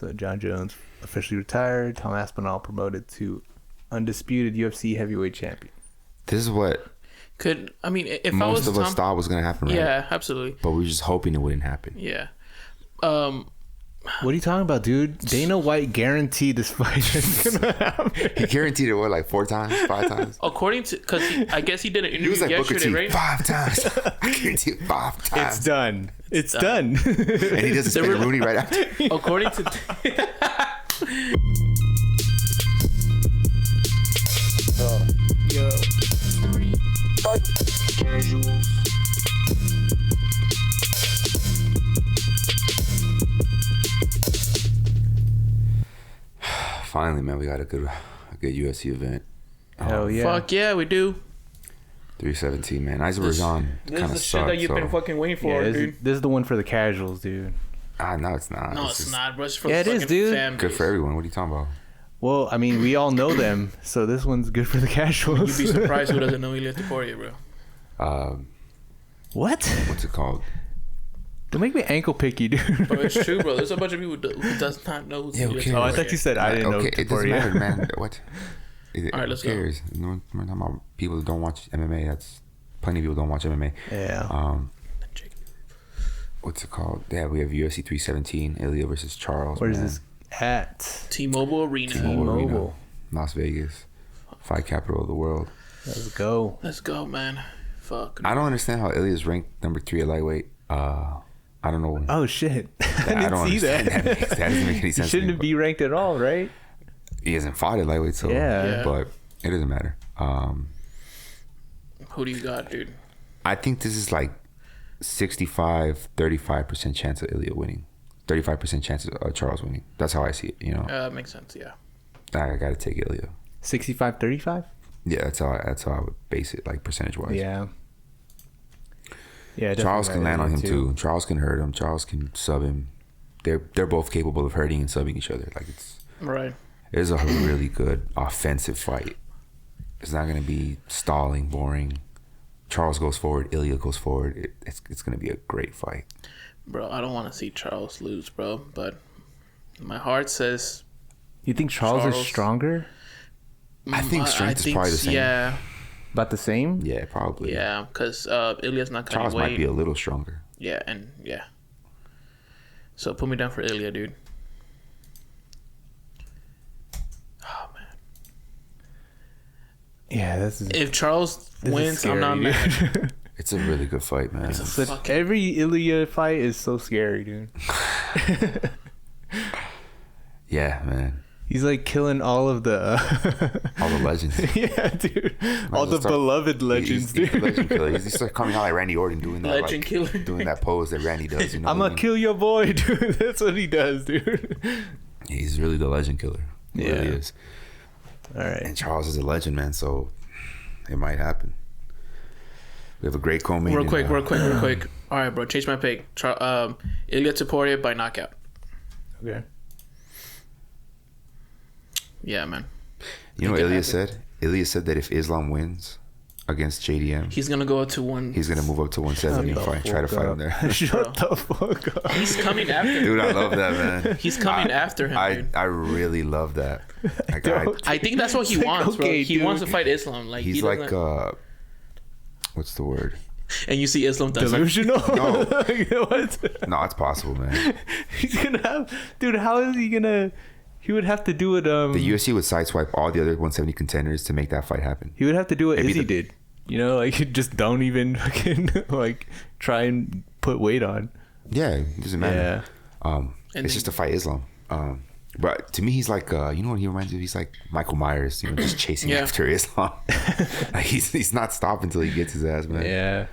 So John Jones officially retired. Tom Aspinall promoted to undisputed UFC heavyweight champion. This is what if most of us thought was going to happen, right? Yeah, absolutely. But we were just hoping it wouldn't happen. Yeah. What are you talking about, dude? Dana White guaranteed this fight is gonna happen. He guaranteed it, what, like 4 times, 5 times? According to, because I guess he did an interview yesterday, right? 5 times. I guarantee it 5 times. It's done. It's done. And he doesn't spin Rooney right after. According to... Yo. Casuals. Finally, man, we got a good UFC event. Hell yeah. Fuck yeah, we do. 317, man. AZERBAIJAN This kind is of the shit that you've been fucking waiting for, dude. This is the one for the casuals, dude. No, it's not. No, it's not, bro. It's for Yeah, the it is, fucking dude. fan Good base. for everyone. What are you talking about? Well, I mean, we all know them, so this one's good for the casuals. You'd be surprised who doesn't know Ilia Topuria, bro. What? What's it called? Don't make me ankle picky, dude. Bro, it's true, bro. There's a bunch of people who does not know who Yeah, Ilia okay. Oh, I Topuria thought you is. said I didn't know Okay, it doesn't matter, Topuria. man. What? All right, let's who cares? No, we're talking about people who don't watch MMA. That's plenty of people don't watch MMA. Yeah. What's it called? Yeah, we have UFC 317, Ilia versus Charles. Where's man. this at? T-Mobile Arena. T-Mobile Arena, T-Mobile. Las Vegas, fight capital of the world. Let's go. Let's go, man. Fuck. I don't understand how Ilia's ranked number 3 at lightweight. I don't know. Oh shit! I I don't didn't see understand that. that doesn't make any He sense. to me, shouldn't be ranked at all, right? but he hasn't fought at lightweight, so Yeah. But it doesn't matter. Who do you got, dude? I think this is like 35% chance of Ilia winning, 35% chance of Charles winning. That's how I see it. You know, Makes sense, yeah. I gotta take Ilia. 65-35. Yeah, that's how I would base it, like percentage wise. Yeah. Yeah. Charles can land on him definitely too. Charles can hurt him. Charles can sub him. They're both capable of hurting and subbing each other. Like Right. it's a really good offensive fight. It's not gonna be stalling, boring. Charles goes forward, Ilia goes forward. It's gonna be a great fight. Bro, I don't want to see Charles lose, bro, but my heart says You think Charles is stronger? I think strength is probably the same. Yeah, About the same? Yeah, probably. yeah, because Ilia's not cutting Charles weight. might be a little stronger. Yeah, and yeah. So put me down for Ilia, dude. Oh man. Yeah, this is. If Charles wins, I'm not scary, mad. dude. It's a really good fight, man. But every Ilia fight is so scary, dude. Yeah, man. He's like killing all of the All the legends. yeah, dude. All the beloved legends, he's dude. a legend killer. He started coming out like Randy Orton doing that, Legend like, killer. doing that pose that Randy does. You know, I'm what I gonna mean? kill your boy, dude. That's what he does, dude. He's really the legend killer. He really Yeah. is. All right. And Charles is a legend, man. So it might happen. We have a great co-main. Real quick. All right, bro. Change my pick. Ilia Topuria by knockout. Okay. Yeah, man. You know what Think it Ilia happened. said? Ilia said that if Islam wins against JDM, He's gonna go to one. he's gonna move up to 170 and try to fight him there. Shut the fuck up. He's coming after him. Dude, I love that, man. He's coming after him, dude. I really love that. Like, Don't. I think that's what he It's like, wants, bro. okay, He dude. wants to fight Islam. Like he's he like doesn't- what's the word? and you see Islam does it. Delusional? No. What? No, it's possible, man. He's gonna have, dude. How is he gonna? He would have to do it. The UFC would sideswipe all the other 170 contenders to make that fight happen. He would have to do what Maybe Izzy did. You know, like just don't even fucking like try and put weight on. Yeah, it doesn't matter. Yeah. It's just to fight Islam. But to me, he's like, you know what he reminds me of? He's like Michael Myers, you know, just chasing Yeah. after Islam. Like he's not stopping until he gets his ass, man. Yeah.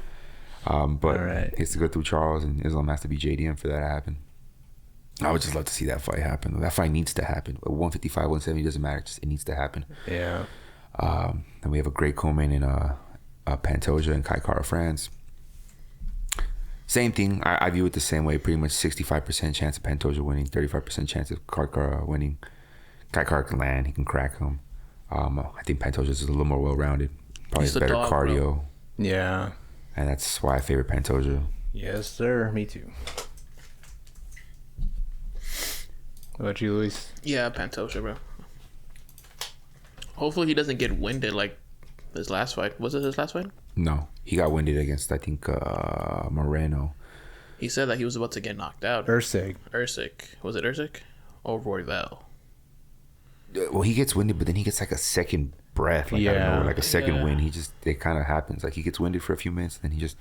But All right. he has to go through Charles, and Islam has to be JDM for that to happen. I would just love to see that fight happen. That fight needs to happen. 155, 170 doesn't matter. It needs to happen. Yeah. And we have a great co-main in Pantoja and Kai France. Same thing. I view it the same way. Pretty much 65% chance of Pantoja winning, 35% chance of Kai winning. Kai can land. He can crack him. I think Pantoja is a little more well-rounded. Probably He's has a better dog, cardio. bro. Yeah. And that's why I favor Pantoja. Yes, sir. Me too. What about you, Luis? Yeah, Pantoja, bro. Hopefully he doesn't get winded like his last fight. Was it his last fight? No, he got winded against, I think, Moreno. He said that he was about to get knocked out. Usyk. Was it Usyk? Or Royval? Well, he gets winded, but then he gets like a second breath, like I don't know, like a second wind. It kind of happens. Like he gets winded for a few minutes, and then it's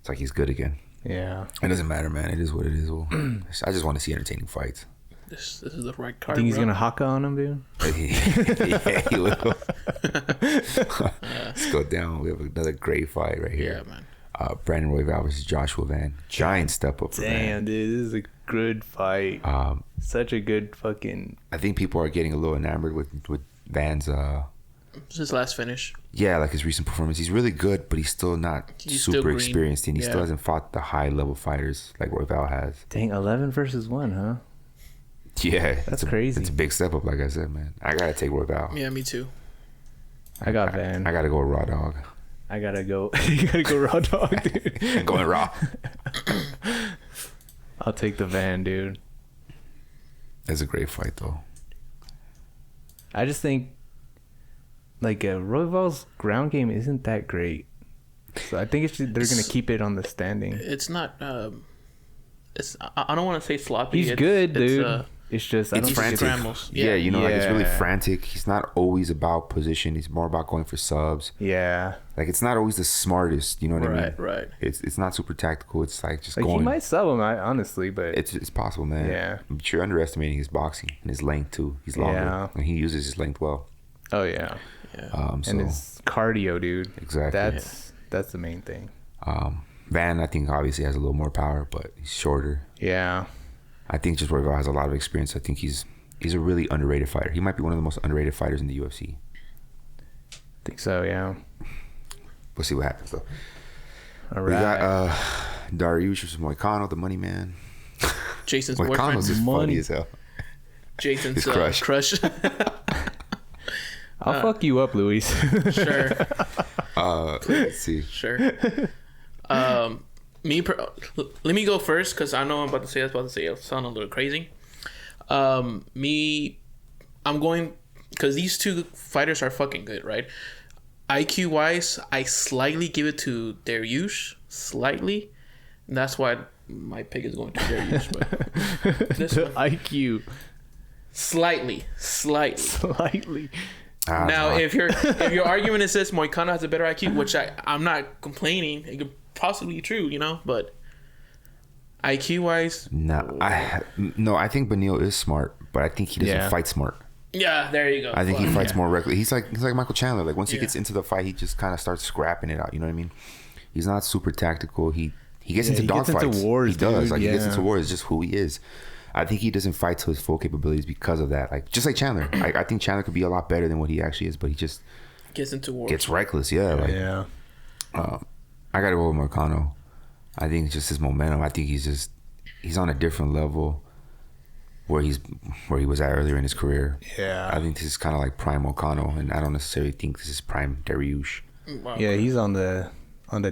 like he's good again. Yeah. It doesn't matter, man. It is what it is. Well, I just want to see entertaining fights. This is the right card. Think he's gonna haka on him, dude? Yeah, he will. Let's go down. We have another great fight right here. Yeah, man. Brandon Royval versus Joshua Van. Giant step up for Van. Damn, dude, this is a good fight. Such a good fucking. I think people are getting a little enamored with Van's. His last finish. Yeah, like his recent performance. He's really good, but he's still not super experienced, and he still hasn't fought the high level fighters like Royval has. Dang, 11 versus 1, huh? Yeah, that's crazy. It's a big step up, like I said, man. I gotta take Royval. Yeah, me too. I got Van. I gotta go with Raw Dog. I gotta go. You gotta go Raw Dog, dude. I'm going Raw. I'll take the Van, dude. That's a great fight, though. I just think, like, Royval's ground game isn't that great. So I think they're gonna keep it on the standing. It's not. I don't want to say sloppy. He's good, dude. It's just it's frantic. Yeah, you know, like it's really frantic. He's not always about position. He's more about going for subs. Yeah. Like it's not always the smartest. You know what I mean? Right. It's not super tactical. It's like just like going. He might sub him, honestly, but it's possible, man. Yeah. But you're underestimating his boxing and his length too. He's longer, and he uses his length well. Oh yeah. And his cardio, dude. Exactly. That's the main thing. Van, I think, obviously has a little more power, but he's shorter. Yeah. I think just Royval has a lot of experience. I think he's a really underrated fighter. He might be one of the most underrated fighters in the UFC. I think so, yeah. We'll see what happens, though. All right. We got Dariush versus Moicano, the money man. Jason's Moicano's just funny as hell. Jason's crush. I'll fuck you up, Luis. Sure. Let's see. Sure. Let me go first because I know I'm about to say it'll sound a little crazy. I'm going because these two fighters are fucking good, right? IQ wise, I slightly give it to Dariush, slightly, and that's why my pick is going to Dariush. But this one, IQ, slightly. Now, if your argument is this, Moicano has a better IQ, which I'm not complaining. It could possibly be true, you know, but IQ wise, I think Beneil is smart, but I think he doesn't fight smart. Yeah, there you go. I think he fights more reckless. He's like Michael Chandler. Like once he gets into the fight, he just kind of starts scrapping it out. You know what I mean? He's not super tactical. He gets into dogfights. He does. He gets into wars. It's just who he is. I think he doesn't fight to his full capabilities because of that. Like just like Chandler. I think Chandler could be a lot better than what he actually is, but he just gets into wars. Gets reckless. Yeah. I gotta go with Moicano. I think it's just his momentum. I think he's on a different level where he was at earlier in his career. Yeah. I think this is kind of like prime Moicano, and I don't necessarily think this is prime Dariush. Wow. Yeah, he's on the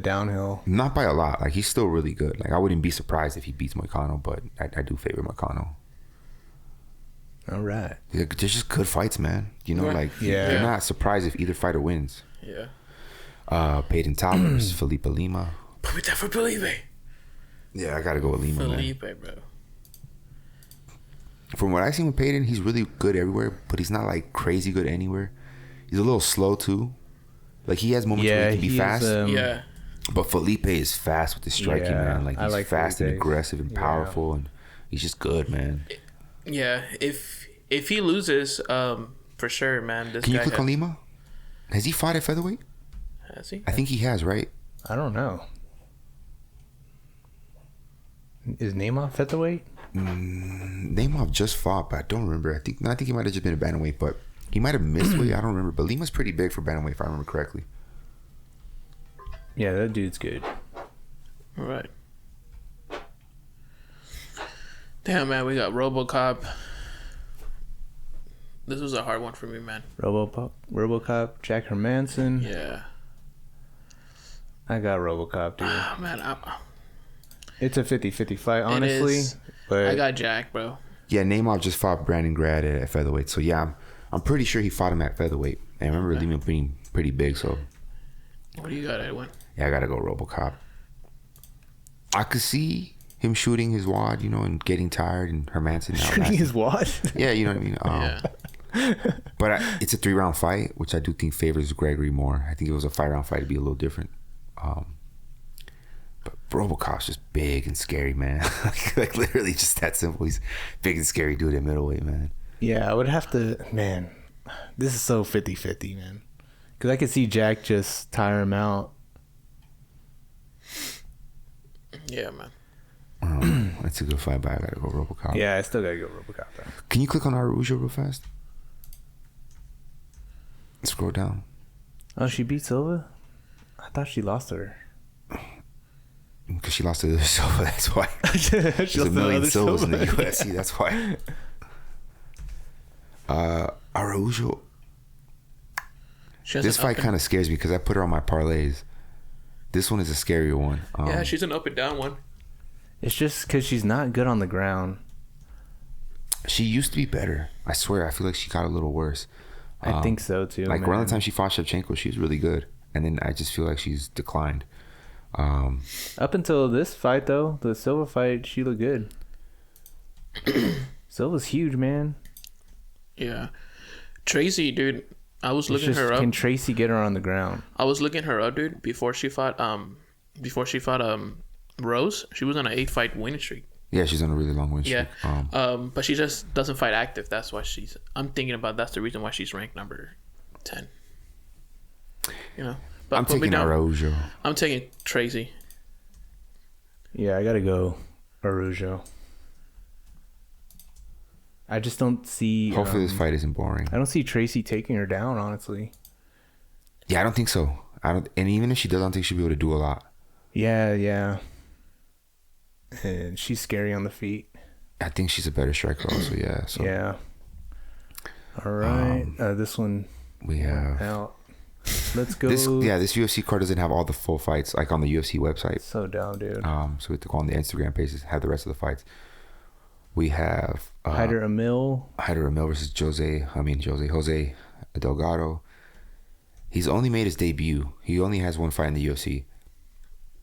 downhill. Not by a lot. Like he's still really good. Like I wouldn't be surprised if he beats Moicano, but I do favor Moicano. All right. They're just good fights, man. You know, you're not surprised if either fighter wins. Yeah. Peyton Towers, Felipe Lima. Put me down for Felipe. Yeah, I gotta go with Lima, Felipe, man. Bro. From what I've seen with Peyton, he's really good everywhere, but he's not like crazy good anywhere. He's a little slow too. Like he has moments where he can be fast. But Felipe is fast with the striking, man. Like he's fast and aggressive and powerful, and he's just good, man. Yeah, if he loses, for sure, man. Can you click on Lima? Has he fought at featherweight? Has he? I think he has, right? I don't know. Is Neymar featherweight? Neymar just fought, but I don't remember. I think he might have just been a bantamweight, but he might have missed weight. I don't remember. But Lima's pretty big for bantamweight, if I remember correctly. Yeah, that dude's good. All right. Damn, man, we got RoboCop. This was a hard one for me, man. RoboCop, Jack Hermanson. Yeah. I got RoboCop, dude. Man, it's a 50-50 fight, honestly. But I got Jack, bro. Yeah, Neymar just fought Brandon Grad at featherweight. So yeah, I'm pretty sure he fought him at featherweight. And I remember Lima being pretty big. So What do you got, Edwin? yeah, I gotta go RoboCop. I could see him shooting his wad, and getting tired, and Hermanson Shooting his wad. Yeah, you know what I mean. But it's a 3-round fight, which I do think favors Gregory more. I think if it was a 5-round fight, it'd be a little different. But RoboCop's just big and scary, man. like literally just that simple. He's big and scary dude at middleweight, man. Yeah, I would have to. Man, this is so 50-50, man. Because I could see Jack just tire him out. Yeah, man. That's a good fight, but I gotta go RoboCop. Yeah, I still gotta go RoboCop though. Can you click on Araujo real fast? Scroll down. Oh, she beat Silva? I thought she lost to her. Because she lost to the Silva, that's why. She There's a lost million to Silvas in the Silva. UFC, that's why. Araujo. This fight kind of scares me because I put her on my parlays. This one is a scarier one. Yeah, she's an up and down one. It's just because she's not good on the ground. She used to be better. I swear. I feel like she got a little worse. I think so too. Like man. around the time she fought Shevchenko, she was really good, and then I just feel like she's declined. Up until this fight, though, the Silva fight, she looked good. Silva's huge, man. Yeah. Tracy, dude, I was looking her up. Can Tracy get her on the ground? I was looking her up, dude, before she fought Rose. She was on an 8-fight winning streak. Yeah, she's on a really long win streak. Yeah. But she just doesn't fight active. That's why I'm thinking about that's the reason why she's ranked number 10. But I'm taking Araujo. I'm taking Tracy. Yeah, I gotta go Araujo. I just don't see. Hopefully this fight isn't boring. I don't see Tracy taking her down, honestly. Yeah, I don't think so. And even if she does, I don't think she'll be able to do a lot. Yeah. And she's scary on the feet. I think she's a better striker also, yeah. So Yeah. All right. This one we have out. Let's go. this UFC card doesn't have all the full fights like on the UFC website. So down, dude. So we have to go on the Instagram pages, have the rest of the fights. We have Hyder Emil versus Jose Delgado. He's only made his debut. He only has one fight in the UFC.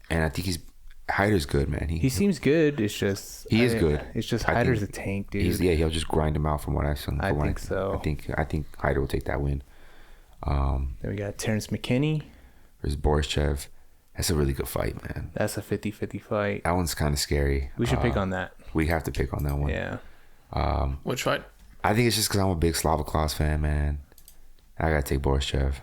And I think Hyder's good, man. He seems good. It's just he is good. It's just Hyder's a tank, dude. He'll just grind him out from what I've seen. I think so. I think Hyder will take that win. Then we got Terrence McKinney versus Borischev. That's a really good fight, man. That's a 50-50 fight. That one's kind of scary. We should pick on that. We have to pick on that one. Yeah. Which fight? I think it's just because I'm a big Slava Klaus fan, man. I gotta take Borischev.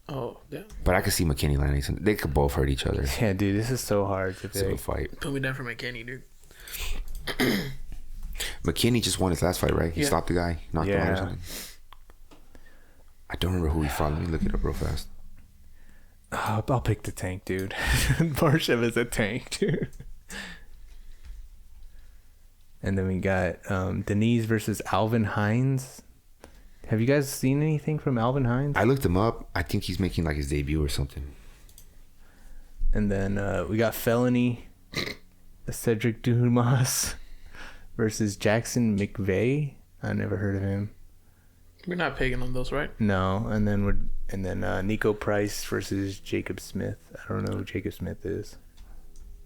Oh, yeah. But I could see McKinney landing some. They could both hurt each other. Yeah, dude, this is so hard to It's a pick. good fight. Put me down for McKinney, dude. McKinney just won his last fight, right? He stopped the guy, knocked him out or something. I don't remember who he fought. Let me look it up real fast. I'll pick the tank, dude. Borischev is a tank, dude. And then we got Denise versus Alvin Hines. Have you guys seen anything from Alvin Hines? I looked him up. I think he's making like his debut or something. And then we got Felony, Cedric Dumas versus Jackson McVeigh. I never heard of him. We're not picking on those, right? No, and then Nico Price versus Jacob Smith. I don't know who Jacob Smith is.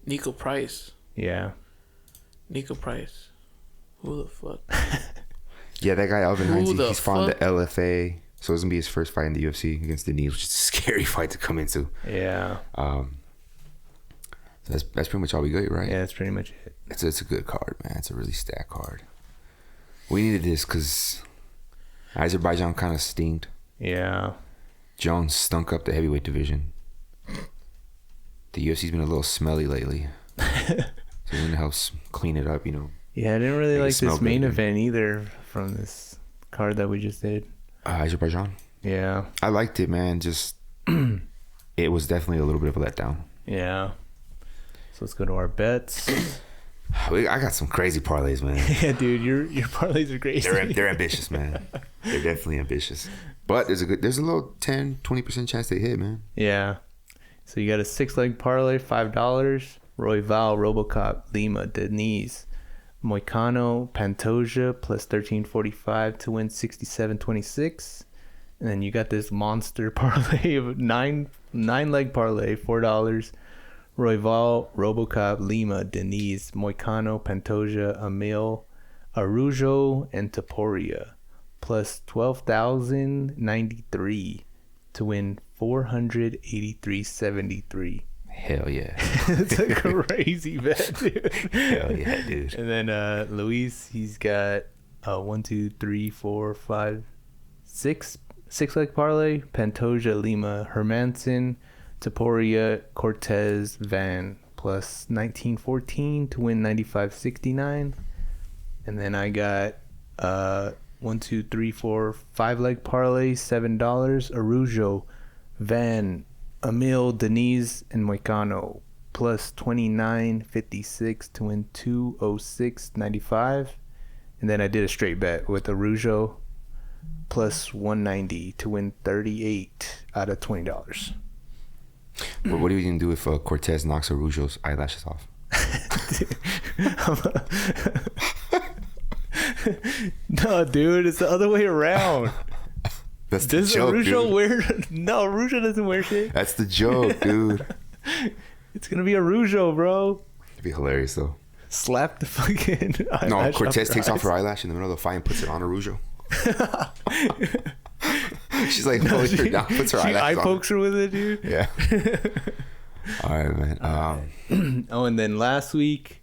Nico Price. Yeah. Nico Price. Who the fuck? Yeah, that guy Alvin Hines, Who the he's fought in the fuck? LFA, so it's gonna be his first fight in the UFC against Denise, which is a scary fight to come into. Yeah. So that's pretty much all we got, right? Yeah, that's pretty much it. It's a good card, man. It's a really stacked card. We needed this because Azerbaijan kind of stinked. Yeah. Jones stunk up the heavyweight division. The UFC's been a little smelly lately. So it didn't help clean it up, Yeah, I didn't really Make it like smell this main good. event either from this card that we just did. Azerbaijan. Yeah. I liked it, man. Just it was definitely a little bit of a letdown. Yeah. So let's go to our bets. I got some crazy parlays, man. Yeah, dude, your parlays are crazy. They're ambitious, man. They're definitely ambitious. But there's a little 10-20% chance they hit, man. Yeah. So you got a 6-leg parlay, $5. Royval, Robocop, Lima, Denise, Moicano Pantoja plus 1345 to win 67.26. And then you got this monster parlay of nine leg parlay, $4. Royval, Robocop, Lima, Denise, Moicano, Pantoja, Emil, Araujo, and Topuria plus 12,093 to win 483.73. Hell yeah. It's a crazy bet, dude. Hell yeah, dude. And then Luis, he's got 6 leg parlay. Pantoja, Lima, Hermanson, Topuria, Cortez, Van plus 1914 to win 95.69. And then I got 5 leg parlay, $7. Araujo, Van, Emil, Denise, and Moicano plus 29.56 to win 206.95. And then I did a straight bet with Araujo plus 190 to win 38 out of $20. What are you gonna do if Cortez knocks Araujo's eyelashes off? No, dude, it's the other way around. That's the Does joke, Araujo dude. wear? No, Araujo doesn't wear shit. That's the joke, dude. It's gonna be Araujo, bro. It'd be hilarious though. Slap the fucking No, eyelash Cortez takes off her eyes. eyelash in the middle of the fight and puts it on Araujo. She's like, holding her down, puts her She eye eyelashes on. pokes her with it, dude. Yeah. All right, man. Oh, and then last week,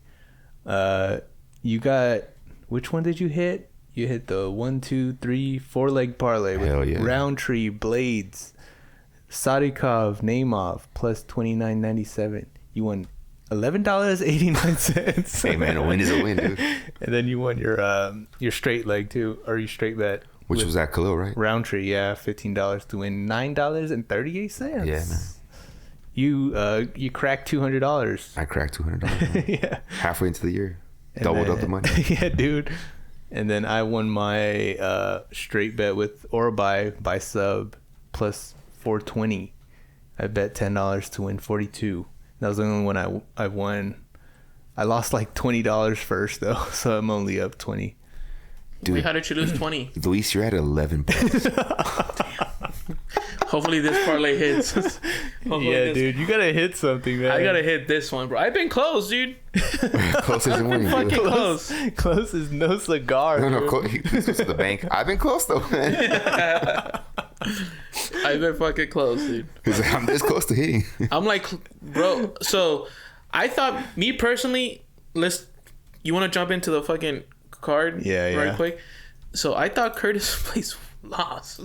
you got, which one did you hit? You hit the 4 leg parlay with Hell yeah. Rountree, Blades, Sadikov, Naimov plus 29.97. You won $11.89. Hey, man, a win is a win, dude. And then you won your straight leg too, or your straight bet. Which with was that Khalil, right? Rountree, yeah, $15 to win $9.38. Yeah, man. You cracked $200. I cracked $200. Yeah. Halfway into the year. And Doubled then- up the money. Yeah, dude. And then I won my straight bet with Orbai by sub plus 420. I bet $10 to win 42. That was the only one I won. I lost like $20 first though, so I'm only up 20. Dude, Wait, how did you lose 20? Luis, you're at 11 points. Hopefully this parlay hits. Hopefully Yeah, this- dude, you gotta hit something, man. I gotta hit this one, bro. I've been close, dude. Close isn't winning, fucking dude. close. Close is no cigar. No, dude. close. He's close to the bank. I've been close, though, man. I've been fucking close, dude. He's like, I'm this close to hitting. I'm like, bro. So I thought, me personally, you want to jump into the fucking card Yeah, right yeah. quick? So I thought Curtis Place lost.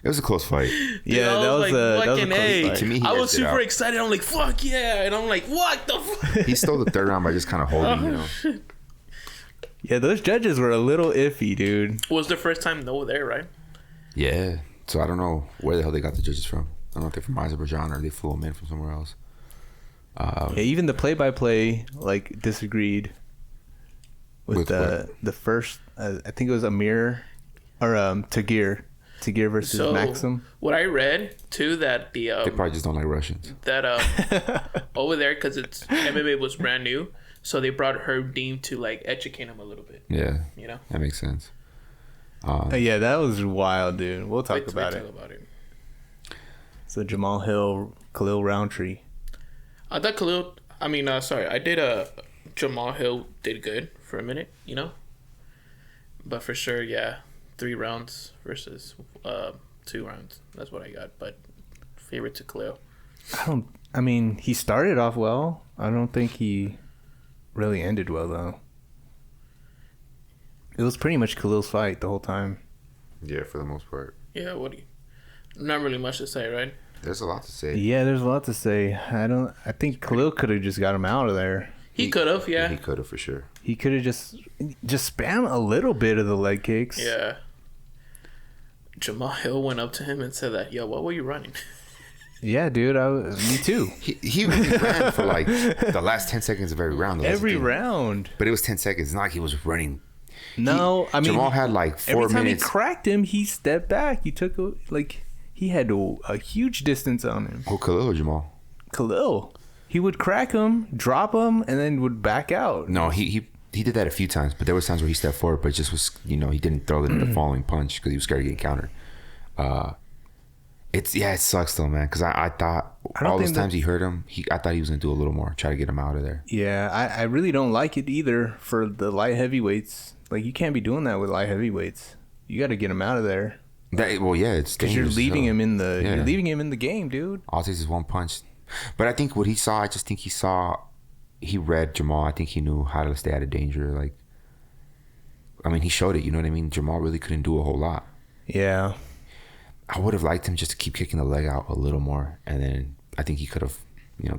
It was a close fight. Yeah, I that was a fucking close A. fight. To me, he I was edged it super out. excited. I'm like, fuck yeah. And I'm like, what the fuck? He stole the third round by just kind of holding, you know. Yeah, those judges were a little iffy, dude. Was the first time Noah there, right? Yeah. So I don't know where the hell they got the judges from. I don't know if they're from Azerbaijan or they flew them in from somewhere else. Yeah, even the play-by-play like disagreed with With the first. I think it was Amir or Tagir versus So Maxim. what I read too, that the They probably just don't like Russians. that over there, because it's MMA was brand new, so they brought Herb Dean to like educate him a little bit. Yeah, You know, that makes sense. Yeah, that was wild, dude. We'll talk Wait about till it. about it. So Jamal Hill, Khalil Rountree. I thought Khalil. I mean, sorry, I did Jamal Hill did good for a minute, you know. But for sure, yeah, 3 rounds versus 2 rounds. That's what I got. But favorite to Khalil. I mean, he started off well. I don't think he really ended well though. It was pretty much Khalil's fight the whole time. Yeah, for the most part. Yeah, what do you? Not really much to say, right? There's a lot to say. Yeah, there's a lot to say. I think Khalil could have just got him out of there. He could have, yeah. He could have for sure. He could have just spam a little bit of the leg kicks. Yeah. Jamal Hill went up to him and said that, yo, what were you running? Yeah, dude. Me too. He really ran for like the last 10 seconds of every round. Though. That's the Every thing. round. But it was 10 seconds. It's not like he was running. No, I mean Jamal had like 4 every time minutes. he cracked him, he stepped back. He took he had a huge distance on him. Oh, Khalil or Jamal? Khalil, he would crack him, drop him, and then would back out. No, he he did that a few times, but there was times where he stepped forward, but it just was, he didn't throw the following punch because he was scared of getting countered. It sucks though, man, because I thought all those times he hurt him, I thought he was gonna do a little more, try to get him out of there. Yeah, I really don't like it either for the light heavyweights. Like, you can't be doing that with light heavyweights. You got to get him out of there. It's because you're leaving him in the game, dude. All it takes is one punch. But I think what he saw, I just think he read Jamahal. I think he knew how to stay out of danger. Like, I mean, he showed it. You know what I mean? Jamahal really couldn't do a whole lot. Yeah. I would have liked him just to keep kicking the leg out a little more, and then I think he could have,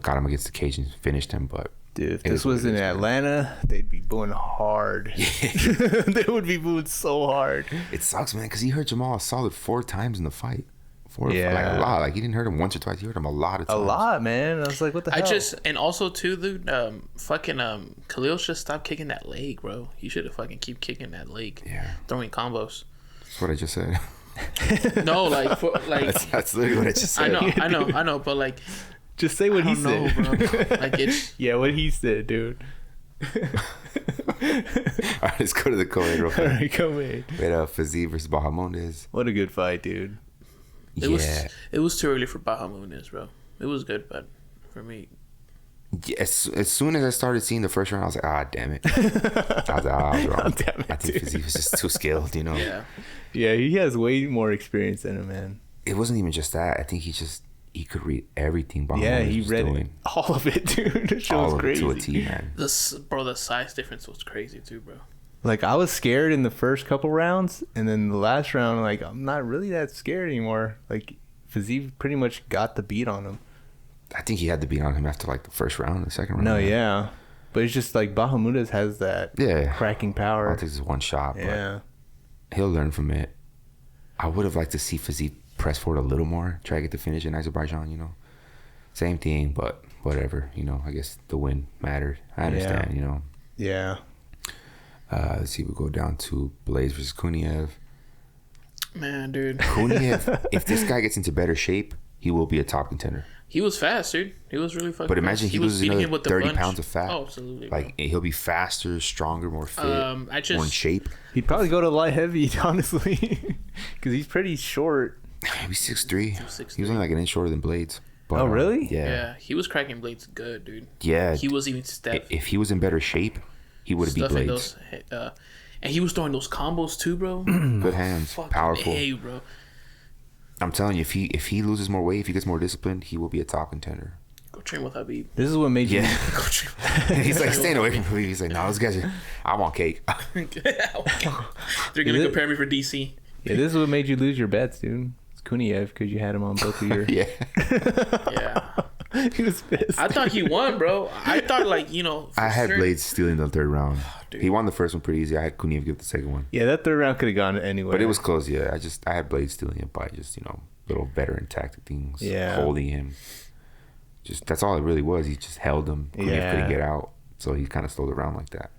got him against the cage and finished him. But dude, if this was in Atlanta, they'd be booing hard. Yeah. They would be booing so hard. It sucks, man, because he hurt Jamahal a solid 4 times in the fight. Like a lot. Like, he didn't hurt him once or twice. He hurt him a lot of times. A lot, man. I was like, what the hell? And also too, dude, Khalil should stop kicking that leg, bro. He should have fucking keep kicking that leg. Yeah. Throwing combos. That's what I just said. No, that's literally what I just said. I know, but like, just say what he said, bro. Like, it's what he said, dude. All right, let's go to the co-main real quick. All right, co-main. We had Fiziev versus Bahamondes. What a good fight, dude. It was too early for Bahamondes, bro. It was good, but for me. Yeah, as soon as I started seeing the first round, I was like, damn it. I was wrong. Damn it, I think Fiziev was just too skilled, Yeah. Yeah, he has way more experience than him, man. It wasn't even just that. I think he could read everything Bahamondes he was read doing. All of it, dude. The show was crazy. All of it to a T, man. The size difference was crazy too, bro. Like, I was scared in the first couple rounds, and then the last round, like, I'm not really that scared anymore. Like, Fiziev pretty much got the beat on him. I think he had the beat on him after, like, the first round, the second round. No, yeah. But it's just, like, Bahamondes has that cracking power. All it takes is one shot, yeah. But he'll learn from it. I would have liked to see Fiziev press forward a little more, try to get the finish in Azerbaijan, Same thing, but whatever, I guess the win mattered. I understand, Yeah. Let's see, we go down to Blaze versus Kuniev. Man, dude. Kuniev, if this guy gets into better shape, he will be a top contender. He was fast, dude. He was really fucking But imagine fast. he loses another 30 punch. pounds of fat. Oh, absolutely. Like, he'll be faster, stronger, more fit, more in shape. He'd probably go to light heavy, honestly, because he's pretty short. He's 6'3". He was only like an inch shorter than Blades. But, really? Yeah, he was cracking Blades good, dude. Yeah. He was even Steph. If he was in better shape, he would have beat Blades. And he was throwing those combos too, bro. Good hands, powerful. Hey, bro. I'm telling you, if he loses more weight, if he gets more disciplined, he will be a top contender. Go train with Habib. This is what made you. Yeah. He's like, staying away from Habib. He's like, no, those guys I want cake. They're gonna compare me for DC. Yeah, this is what made you lose your bets, dude. It's Kuniev because you had him on both of your. Yeah. He was pissed. I thought he won, bro. I thought, like, I had Blades stealing the third round. Dude. He won the first one pretty easy. I had Kuniev give the second one. Yeah, that third round could have gone anywhere. But it was close, yeah. I had Blades stealing it by just, little veteran tactic things. Yeah. Holding him. Just that's all it really was. He just held him. Kuniev couldn't get out. So he kind of stole the round like that.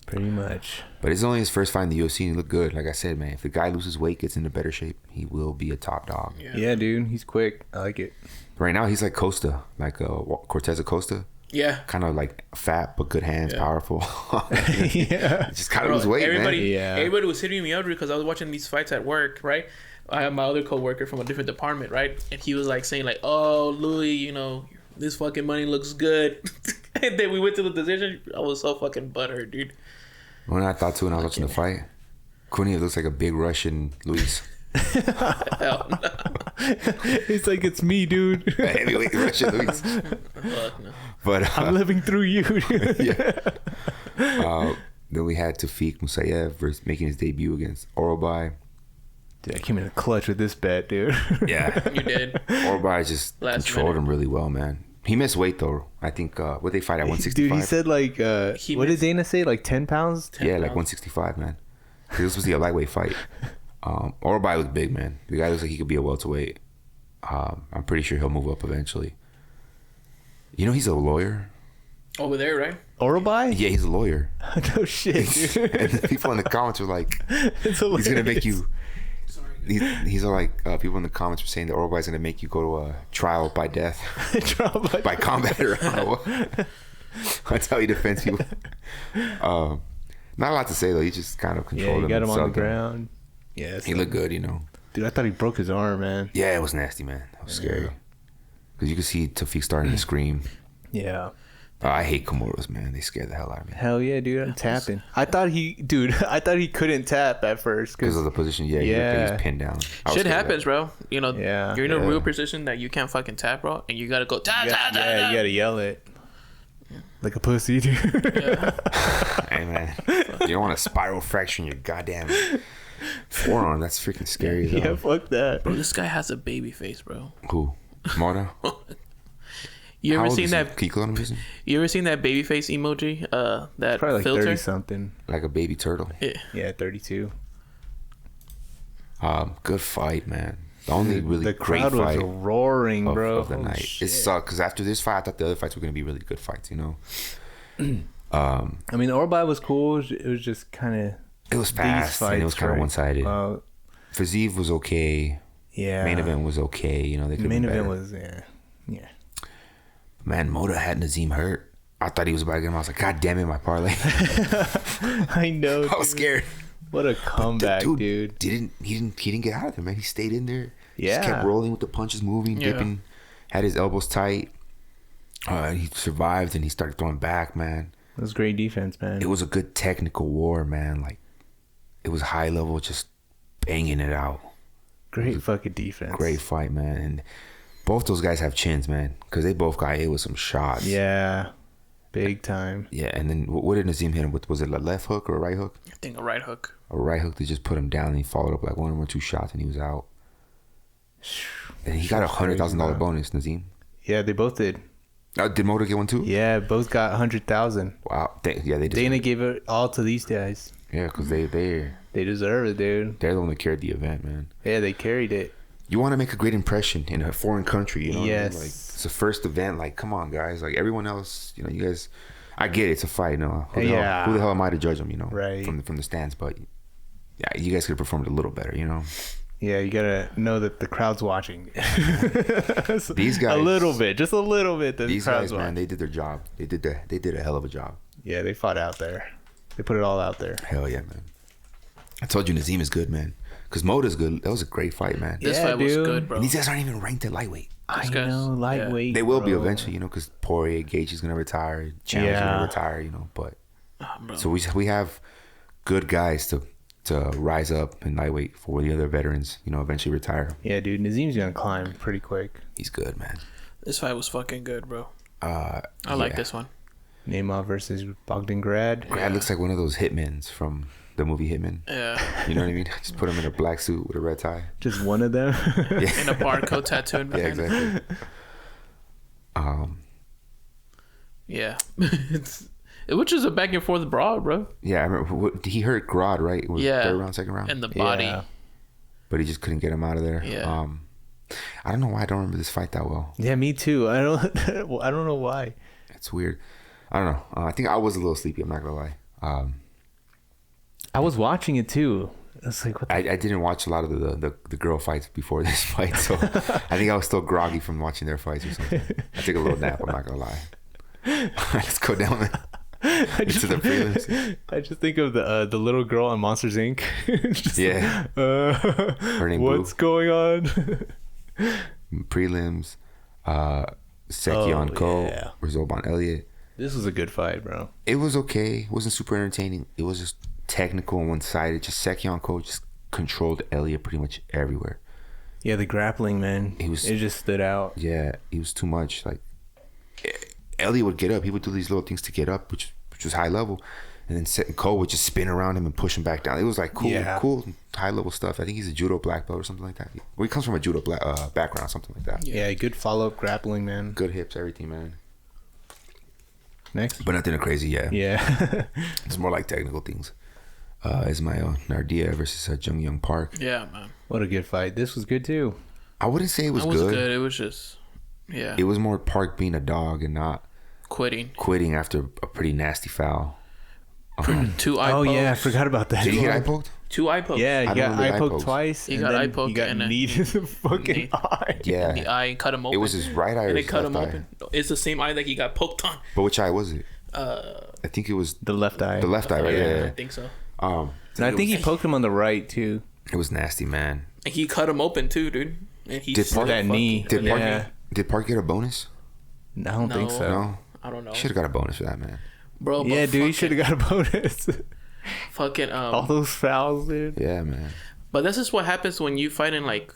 Pretty much. But it's only his first fight in the UFC and he looked good. Like I said, man, if the guy loses weight, gets into better shape, he will be a top dog. Yeah, dude. He's quick. I like it. Right now, he's like Costa, like Cortez Acosta. Yeah. Kind of like fat, but good hands, powerful. Yeah. Just kind of lose weight, man. Everybody was hitting me up because I was watching these fights at work, right? I have my other coworker from a different department, right? And he was like saying like, oh, Louis, this fucking money looks good. And then we went to the decision. I was so fucking butthurt, dude. When I thought too when I was watching the fight, Kuniev looks like a big Russian Luis. Hell no. It's like, it's me, dude. A heavyweight Russian Luis. Fuck no. But I'm living through you, dude. Yeah. Then we had Tafik Musayev versus making his debut against Orobai. Dude, I came in a clutch with this bet, dude. Yeah. You did. Orobai just controlled him really well, man. He missed weight though. I think what they fight at 165. Dude, he said like what did Dana say? Like 10 pounds? 10 yeah, pounds. like 165, man. This was the lightweight fight. Orobai was big, man. The guy looks like he could be a welterweight. I'm pretty sure he'll move up eventually. He's a lawyer. Over there, right? Orobai? Yeah, he's a lawyer. No shit, dude. And the people in the comments were like, he's gonna make you. He's like people in the comments were saying that Orobai's gonna make you go to a trial by death, Trial by by combat, or I don't know what. That's how he defends people. Not a lot to say though. He just kind of controlled him. Yeah, you got him on the and ground. Yeah, he looked good, Dude, I thought he broke his arm, man. Yeah, it was nasty, man. It was scary. Because you could see Tafiq starting to scream. Yeah. I hate Komodos, man. They scare the hell out of me. Hell yeah, dude. I'm tapping. I thought he couldn't tap at first. Because of the position. Yeah. He was pinned down. Shit happens, bro. You know, Yeah. you're in a real position that you can't fucking tap, bro. And you got to go, tap, tap, tap, tap. You got to yell it. Like a pussy, dude. Hey, man. You don't want to spiral fracture in your goddamn forearm. That's freaking scary. Yeah, fuck that. Bro, this guy has a baby face, bro. Who? Mona? You How ever old seen is that? he? Can you call him reason? You ever seen that baby face emoji? That Probably like filter. 30 something. Like a baby turtle. Yeah, 32. Good fight, man. The only really The great crowd was fight roaring, bro. of the night. Shit. It sucked because after this fight, I thought the other fights were going to be really good fights, you know? I mean, the Orbai was cool. It was just kind of... It was fast and it was kind of one-sided. Fiziev was okay. Yeah. Main event was okay. You know, they could Main have been event better. was, yeah. Man, Moda had Nazim hurt. I thought he was about to get him. I was like, God damn it, my parlay. I know, I was scared. What a comeback, dude. He didn't get out of there, man. He stayed in there. Yeah. Just kept rolling with the punches, moving, dipping, had his elbows tight. He survived and he started throwing back, man. It was great defense, man. It was a good technical war, man. Like, it was high level, just banging it out. Great fucking defense. Great fight, man. And both those guys have chins, man, because they both got hit with some shots. Yeah. Big time. Yeah, and then what did Nazim hit him with? Was it a left hook or a right hook? I think a right hook. A right hook to just put him down, and he followed up like one or two shots, and he was out. And he got $100,000 bonus, Nazim. Yeah, they both did. Did Moda get one too? Yeah, both got 100,000. Wow. They did. Dana gave it all to these guys. Yeah, because they deserve it, dude. they're the one that carried the event, man. Yeah, they carried it. You want to make a great impression in a foreign country, you know? Yes. Like, it's the first event. Like, come on, guys. Like, everyone else, you know, you guys... I get it. It's a fight. No, who the hell am I to judge them, you know? Right. From the stands. But, yeah, you guys could have performed a little better, you know? Yeah, you gotta know that the crowd's watching. These guys... A little bit. Just a little bit. These guys, man, they did their job. They did a hell of a job. Yeah, they fought out there. They put it all out there. Hell yeah, man. I told you Nazim is good, man. Because Moda's good. That was a great fight, man. This fight was good, bro. And these guys aren't even ranked at lightweight. I know, lightweight. They will be eventually, you know, because Poirier, Gaethje's going to retire. Chandler's going to retire, you know. But so we have good guys to rise up in lightweight for the other veterans, you know, eventually retire. Yeah, dude. Nazim's going to climb pretty quick. He's good, man. This fight was fucking good, bro. I like this one. Neymar versus Bogdangrad. Grad looks like one of those hitmen from the movie Hitman. Yeah. You know what I mean? Just put him in a black suit with a red tie. Just one of them. Yeah. And a barcode tattooed. Yeah, exactly. Yeah. Which is a back and forth brawl, bro. Yeah, I remember he hurt Grod, right? Yeah. Third round, second round. And the body. Yeah. But he just couldn't get him out of there. Yeah. I don't know why I don't remember this fight that well. Yeah, me too. I don't know why. It's weird. I don't know. I think I was a little sleepy. I'm not gonna lie. I was watching it too. It's like what I didn't watch a lot of the girl fights before this fight, so I think I was still groggy from watching their fights or something. I took a little nap. I'm not gonna lie. Let's go down into the prelims. I just think of the little girl on Monsters Inc. Yeah. Her name what's going on? Prelims. Sekion Ko versus Oban Elliot. This was a good fight, bro. It was okay. It wasn't super entertaining. It was just technical and one-sided. Just Sekion Ko just controlled Elliot pretty much everywhere. Yeah, the grappling, man. It just stood out. Yeah, he was too much. Like, Elliot would get up. He would do these little things to get up, which was high level. And then Ko would just spin around him and push him back down. It was like cool, high level stuff. I think he's a judo black belt or something like that. Well, he comes from a judo background, something like that. Yeah, good follow-up grappling, man. Good hips, everything, man. Next? But nothing crazy, yeah. Yeah. It's more like technical things. Ismail Nardia versus Jung Young Park. Yeah, man. What a good fight. This was good, too. I wouldn't say it was good. It was just, yeah. It was more Park being a dog and not quitting after a pretty nasty foul. 2 eye pokes. Oh, yeah. I forgot about that. Did he get eye poked? 2 eye pokes. Yeah, I he don't got remember the eye eye poked pokes. twice. He and got then eye poke He got and then- kneed in the fucking eye. Yeah. In the eye, cut him open. It was his right eye or and they his cut left him eye? open. It's the same eye that he got poked on. But which eye was it? I think it was The left eye. the left eye, right? I Yeah. think so. And I think he poked him on the right too. It was nasty, man. And he cut him open too, dude. And he Did still Park- That knee. Did Park, Yeah. did Park get a bonus? I don't think No. so. No. I don't know, Should have got a bonus for that, man. bro. Yeah, but dude, he should have got a bonus. fucking All those fouls, dude. Yeah, man. But this is what happens when you fight in like,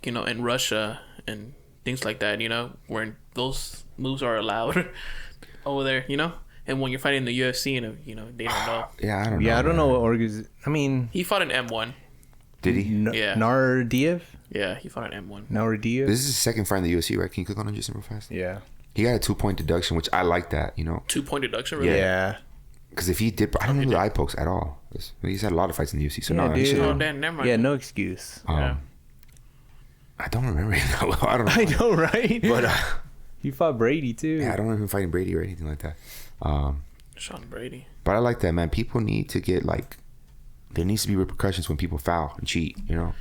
you know, in Russia and things like that. You know, where those moves are allowed over there. You know, and when you're fighting the UFC and you know they don't know. Yeah, I don't know. Yeah, I don't man. know what organization. I mean, He fought an M1. Did he? Yeah. Nardiev? Yeah, he fought an M1. Nardiev? This is his second fight in the UFC, right? Can you click on him just real fast? Yeah. He got a 2-point deduction, which I like that, you know. 2-point deduction, really? Yeah. Because if he did, I don't remember the eye pokes at all. He's had a lot of fights in the UFC, so Yeah, no, he dude. should. Oh, damn, never mind. Yeah, no excuse. Yeah. I don't remember him that well. I don't know. I know, right? But He fought Brady too. yeah, I don't remember him fighting Brady or anything like that. Sean Brady. But I like that, man. People need to get like, there needs to be repercussions when people foul and cheat, you know.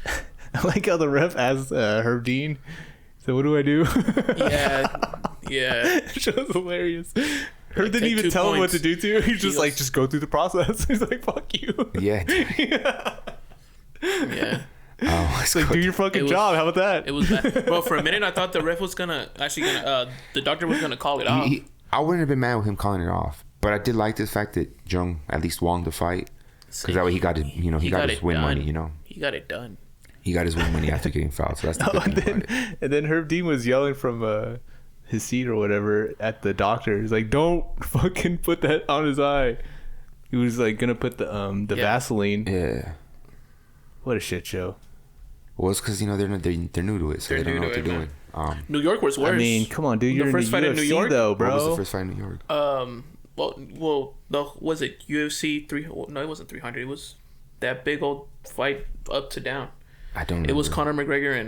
I like how the ref asked Herb Dean. So what do I do? Yeah, yeah. It was hilarious. Herb didn't take even 2 tell him what points. to do to. He's just goes- like, just go through the process. He's like, fuck you. Yeah. Yeah. It's like, do your fucking It was- job. How about that? It was bad. Bro, for a minute, I thought the ref was the doctor was gonna call it off. I wouldn't have been mad with him calling it off, but I did like the fact that Jung at least won the fight, because that way he got his, you know, he got his it win done. money, you know. He got it done. He got his win money after getting fouled, so that's the good and thing then, about it. and then Herb Dean was yelling from his seat or whatever at the doctor. He's like, don't fucking put that on his eye. He was like gonna put the Yeah. Vaseline. Yeah. What a shit show. Well, it's because, you know, they're new to it, so They're they don't new know what to they're it, doing. New York was worse. I mean, come on, dude. The You're in first the fight UFC in New York? though, What bro. was the first fight in New York? Was it UFC 3? No, it wasn't 300. It was that big old fight up to down. I don't remember. It was Conor McGregor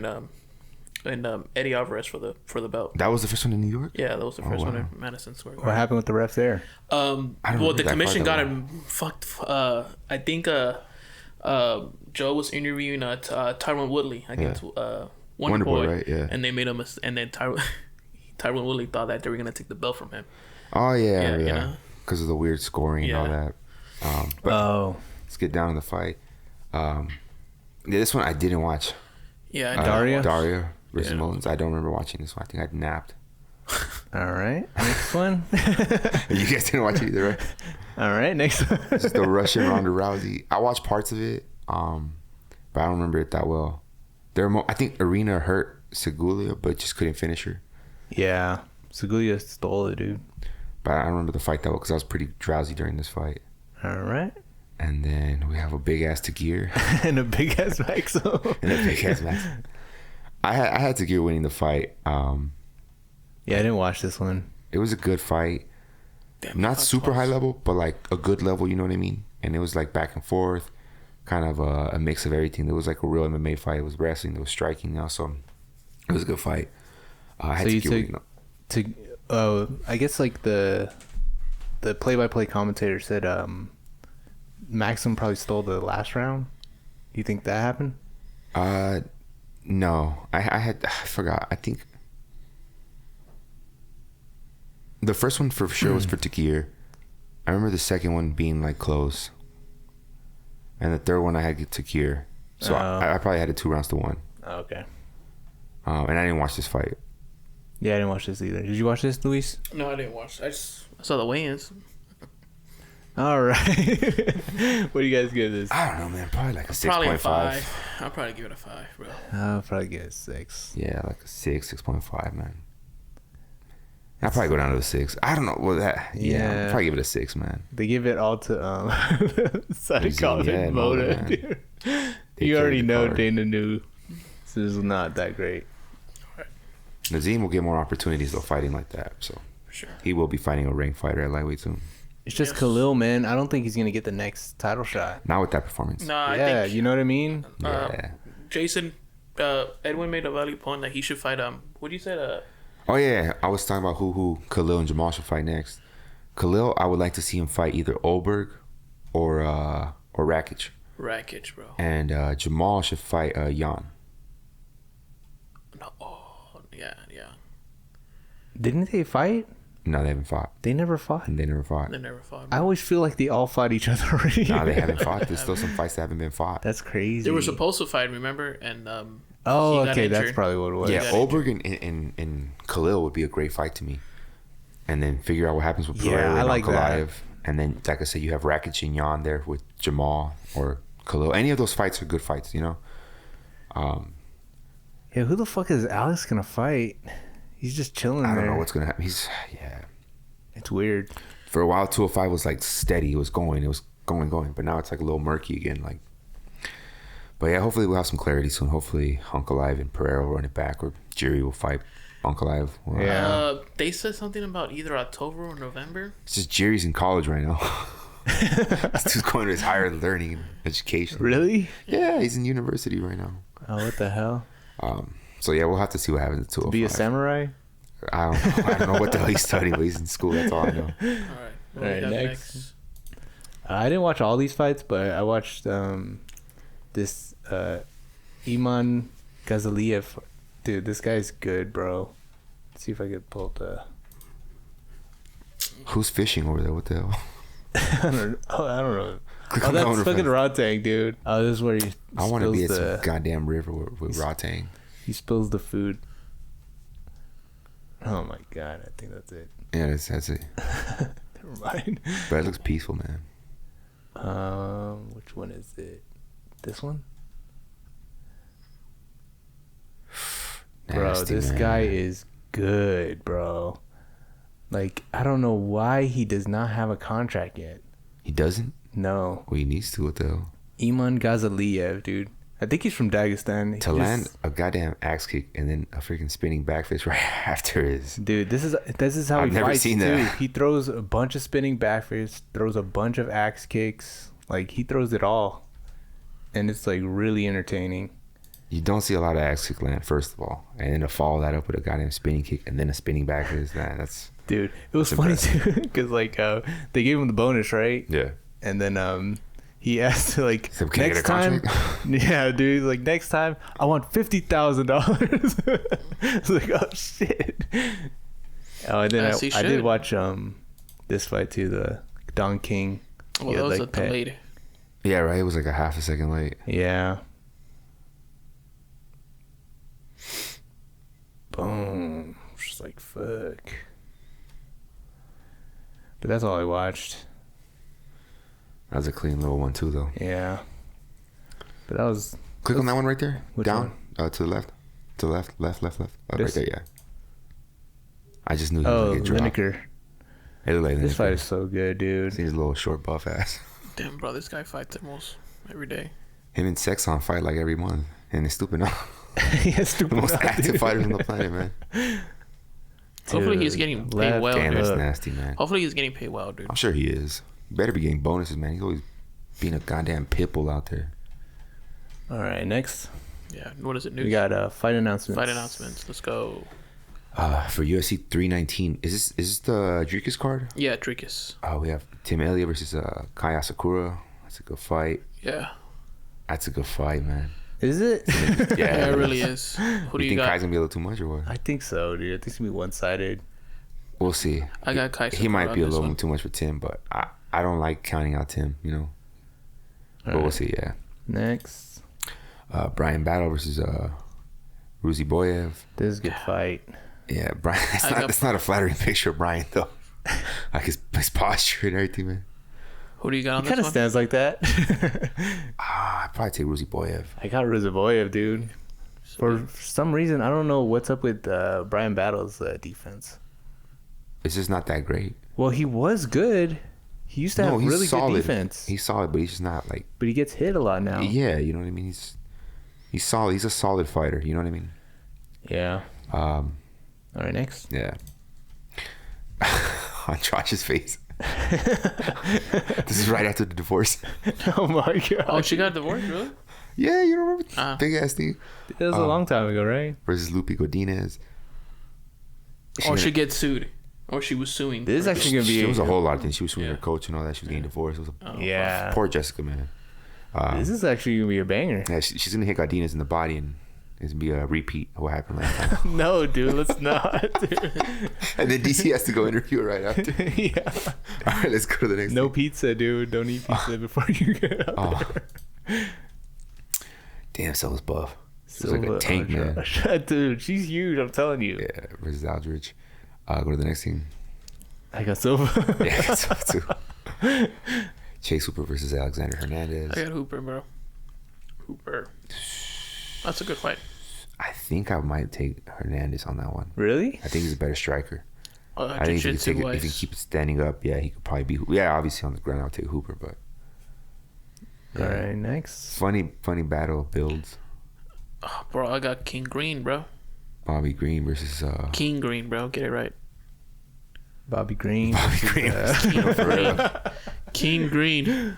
and Eddie Alvarez for the belt. That was the first one in New York? Yeah, that was the first one wow. in Madison Square What Garden. happened with the refs there? I don't Well, remember the that commission fight got that him fucked. I think Joe was interviewing Tyron Woodley against Wonder Boy, right? Yeah. and they made him, and then Tyron Woodley thought that they were gonna take the belt from him. Oh, Yeah, yeah, you yeah. know? Because of the weird scoring and all Yeah. that. But Oh, let's get down to the fight. Yeah, this one I didn't watch. Yeah, Daria versus Yeah. Mullins. I don't remember watching this one. I think I napped. all right. Next one. You guys didn't watch it either, right? All right, next one. This is the Russian Ronda Rousey. I watched parts of it, but I don't remember it that well. I think Arena hurt Segulia, but just couldn't finish her. Yeah, Segulia stole it, dude. But I don't remember the fight that well because I was pretty drowsy during this fight. All right. And then we have a big ass Tagir And a big ass Maxo. and a big ass Max. I had Tagir winning the fight. Yeah, I didn't watch this one. It was a good fight. Damn, Not that's super close. high level, but like a good level, you know what I mean? And it was like back and forth, kind of a mix of everything. There was like a real MMA fight. It was wrestling, there was striking now, so it was a good fight. I had So you Tagir winning. I guess like the play-by-play commentator said Maxim probably stole the last round. You think that happened? No, I forgot. I think the first one for sure was for Tagir. I remember the second one being like close, and the third one I had Tagir. So I probably had it 2 rounds to 1. Oh, okay. And I didn't watch this fight. Yeah, I didn't watch this either. Did you watch this, Luis? No, I didn't watch. I saw the weigh-ins. All right. What do you guys give this? I don't know, man. Probably like a 6.5. Probably a 5. I'll probably give it a 5, bro. I'll probably give it 6. Yeah, like a 6.5, man. I'll probably go down to a 6. I don't know. Well, Yeah. I'll probably give it a 6, man. They give it all to Sadikov Yeah, and Moda, Moda. man. Dude. They You already carried the know card. Dana knew this is not that great. Nazim will get more opportunities though fighting like that. So For sure. he will be fighting a ranked fighter at lightweight soon. It's just Yes. Khalil, man. I don't think he's gonna get the next title shot. Not with that performance. No, I Yeah, think you know what I mean? Yeah. Jason Edwin made a valid point that he should fight what do you say Oh yeah, I was talking about who Khalil and Jamal should fight next. Khalil, I would like to see him fight either Olberg or Rakic. Rakic, bro. And Jamahal should fight Jan. No, oh, yeah. Didn't they fight? No, they haven't fought. They never fought. They never fought. They never fought. I always feel like they all fought each other already. No, they haven't fought. There's still some fights that haven't been fought. That's crazy. They were supposed to fight, remember? And oh, he got okay, that's injured. probably what it was. Yeah, Oberg and Khalil would be a great fight to me. And then figure out what happens with Ferreira I and like Ankalaev. that. And then, like I said, you have Rakic and Jan there with Jamahal or Khalil. Any of those fights are good fights, you know? Yeah, who the fuck is Alex gonna fight? He's just chilling I there. don't know what's going to happen. It's weird. For a while, 205 was like steady. It was going. But now it's like a little murky again. Like, but yeah, hopefully we'll have some clarity soon. Hopefully Ankalaev and Pereira will run it back, or Jiri will fight Ankalaev. Yeah. They said something about either October or November. It's just Jiri's in college right now. This dude's going to his higher learning and education. Really? Yeah, he's in university right now. Oh, what the hell? So yeah, we'll have to see what happens at 205. Be a samurai? I don't know what the hell he's studying, but he's in school. That's all I know. All right. What do we Alright, have next. I didn't watch all these fights, but I watched this Iman Ghazaliev. Dude, this guy's good, bro. Let's see if I could pull the... Who's fishing over there? What the hell? I don't know. Click Oh, on the that's owner fucking friend. Rotang, dude. Oh, this is where he I want to be at the, some goddamn river with Rotang. he spills the food. Oh my god, I think that's it. Yeah, that's it. Never mind. But it looks peaceful, man. Which one is it? This one? Bro, Nasty, this man. guy is good, bro. Like, I don't know why he does not have a contract yet. He doesn't? No. Well, he needs to. What the hell? Iman Ghazaliev, dude. I think he's from Dagestan. To land a goddamn axe kick and then a freaking spinning back fist right after his... Dude, this is how I've he never fights, seen too. that. He throws a bunch of spinning back fists, throws a bunch of axe kicks. Like, he throws it all. And it's, like, really entertaining. You don't see a lot of axe kick land, first of all. And then to follow that up with a goddamn spinning kick and then a spinning back fist, that's... Dude, it was funny, too, because, like, they gave him the bonus, right? Yeah. And then, he asked, like, So can I get next a time... contract? Yeah, dude, like, next time, I want $50,000. It's like, oh, shit. Oh, and then As he I did should. watch this fight, too, the Donking. Well, that was a delayed. Yeah, right? It was like a half a second late. Yeah. Boom. Just like, fuck. But that's all I watched. That was a clean little one, too, though. Yeah. But that was... Click on that one right there. Which Down. To the left. To the left. Left. Oh, right This? there, yeah. I just knew he was Oh, going to get dropped. Lineker. It looked like This Lineker. fight is so good, dude. See his little short buff ass. Damn, bro, this guy fights almost every day. Him and Sexton fight like every month. And it's stupid now. Yeah, stupid. The most out, active dude. fighters on the planet, man. Hopefully Dude, he's getting paid left well, Damn, dude. that's hook. nasty, man. Hopefully he's getting paid well, dude. I'm sure he is. Better be getting bonuses, man. He's always being a goddamn pit bull out there. All right, next. Yeah, what is it? News? We got fight announcements. fight announcements. Let's go. For UFC 319, is this the Dricus card? Yeah, Tricus. We have Tim Elliott versus Kai Asakura. That's a good fight. Yeah. That's a good fight, man. Is it? Yeah, it really is. Who do You you think got? Kai's gonna be a little too much or what? I think so, dude. I think it's going to be one-sided. We'll see. I got Kai He might Asakura be a on this little one. too much for Tim, but I don't like counting out Tim, you know. But we'll see, yeah. Next. Bryan Battle versus Ruziboev. This is a good fight. Yeah, Bryan. It's not a flattering picture of Bryan though. Like his posture and everything, man. Who do you got on He kind this of one? stands like that. I'd probably take Ruziboev. I got Ruziboev, dude. For some reason, I don't know what's up with Bryan Battle's defense. It's just not that great. Well, he was good. He used to have he's really solid. good defense. He's solid, but he's just not like. But he gets hit a lot now. Yeah, you know what I mean. He's solid. He's a solid fighter. You know what I mean. Yeah. All right, next. Yeah. On Josh's face. This is right after the divorce. Oh my god. Oh, she got divorced, really? Yeah, you don't remember? Big ass thing. That was a long time ago, right? Versus Loopy Godinez. Or she gets sued. Or she was suing. This is actually gonna be. It was a whole lot of things. She was suing Yeah. her coach and all that. She was getting divorced. It was Yeah. poor Jessica, man. This is actually gonna be a banger. Yeah, she's gonna hit Godinez in the body, and it's gonna be a repeat of what happened last time. No, dude, let's not. Dude. And then DC has to go interview her right after. Yeah. All right, let's go to the next. No thing. pizza, dude. Don't eat pizza before you get up there. Damn, Silva's buff. She's like a tank, man. Dude, she's huge. I'm telling you. Yeah, versus Aldrich. Go to the next team. I got Silva. Yeah, I got Silva too. Chase Hooper versus Alexander Hernandez. I got Hooper, bro. Hooper. That's a good fight. I think I might take Hernandez on that one. Really? I think he's a better striker. I think if he can keep it standing up, yeah, he could probably be. Yeah, obviously on the ground, I'll take Hooper, but. Yeah. All right, next. Funny battle builds. Oh, bro, I got King Green, bro. Bobby Green versus. King Green, bro. Get it right. Bobby Green. King Green. King Green.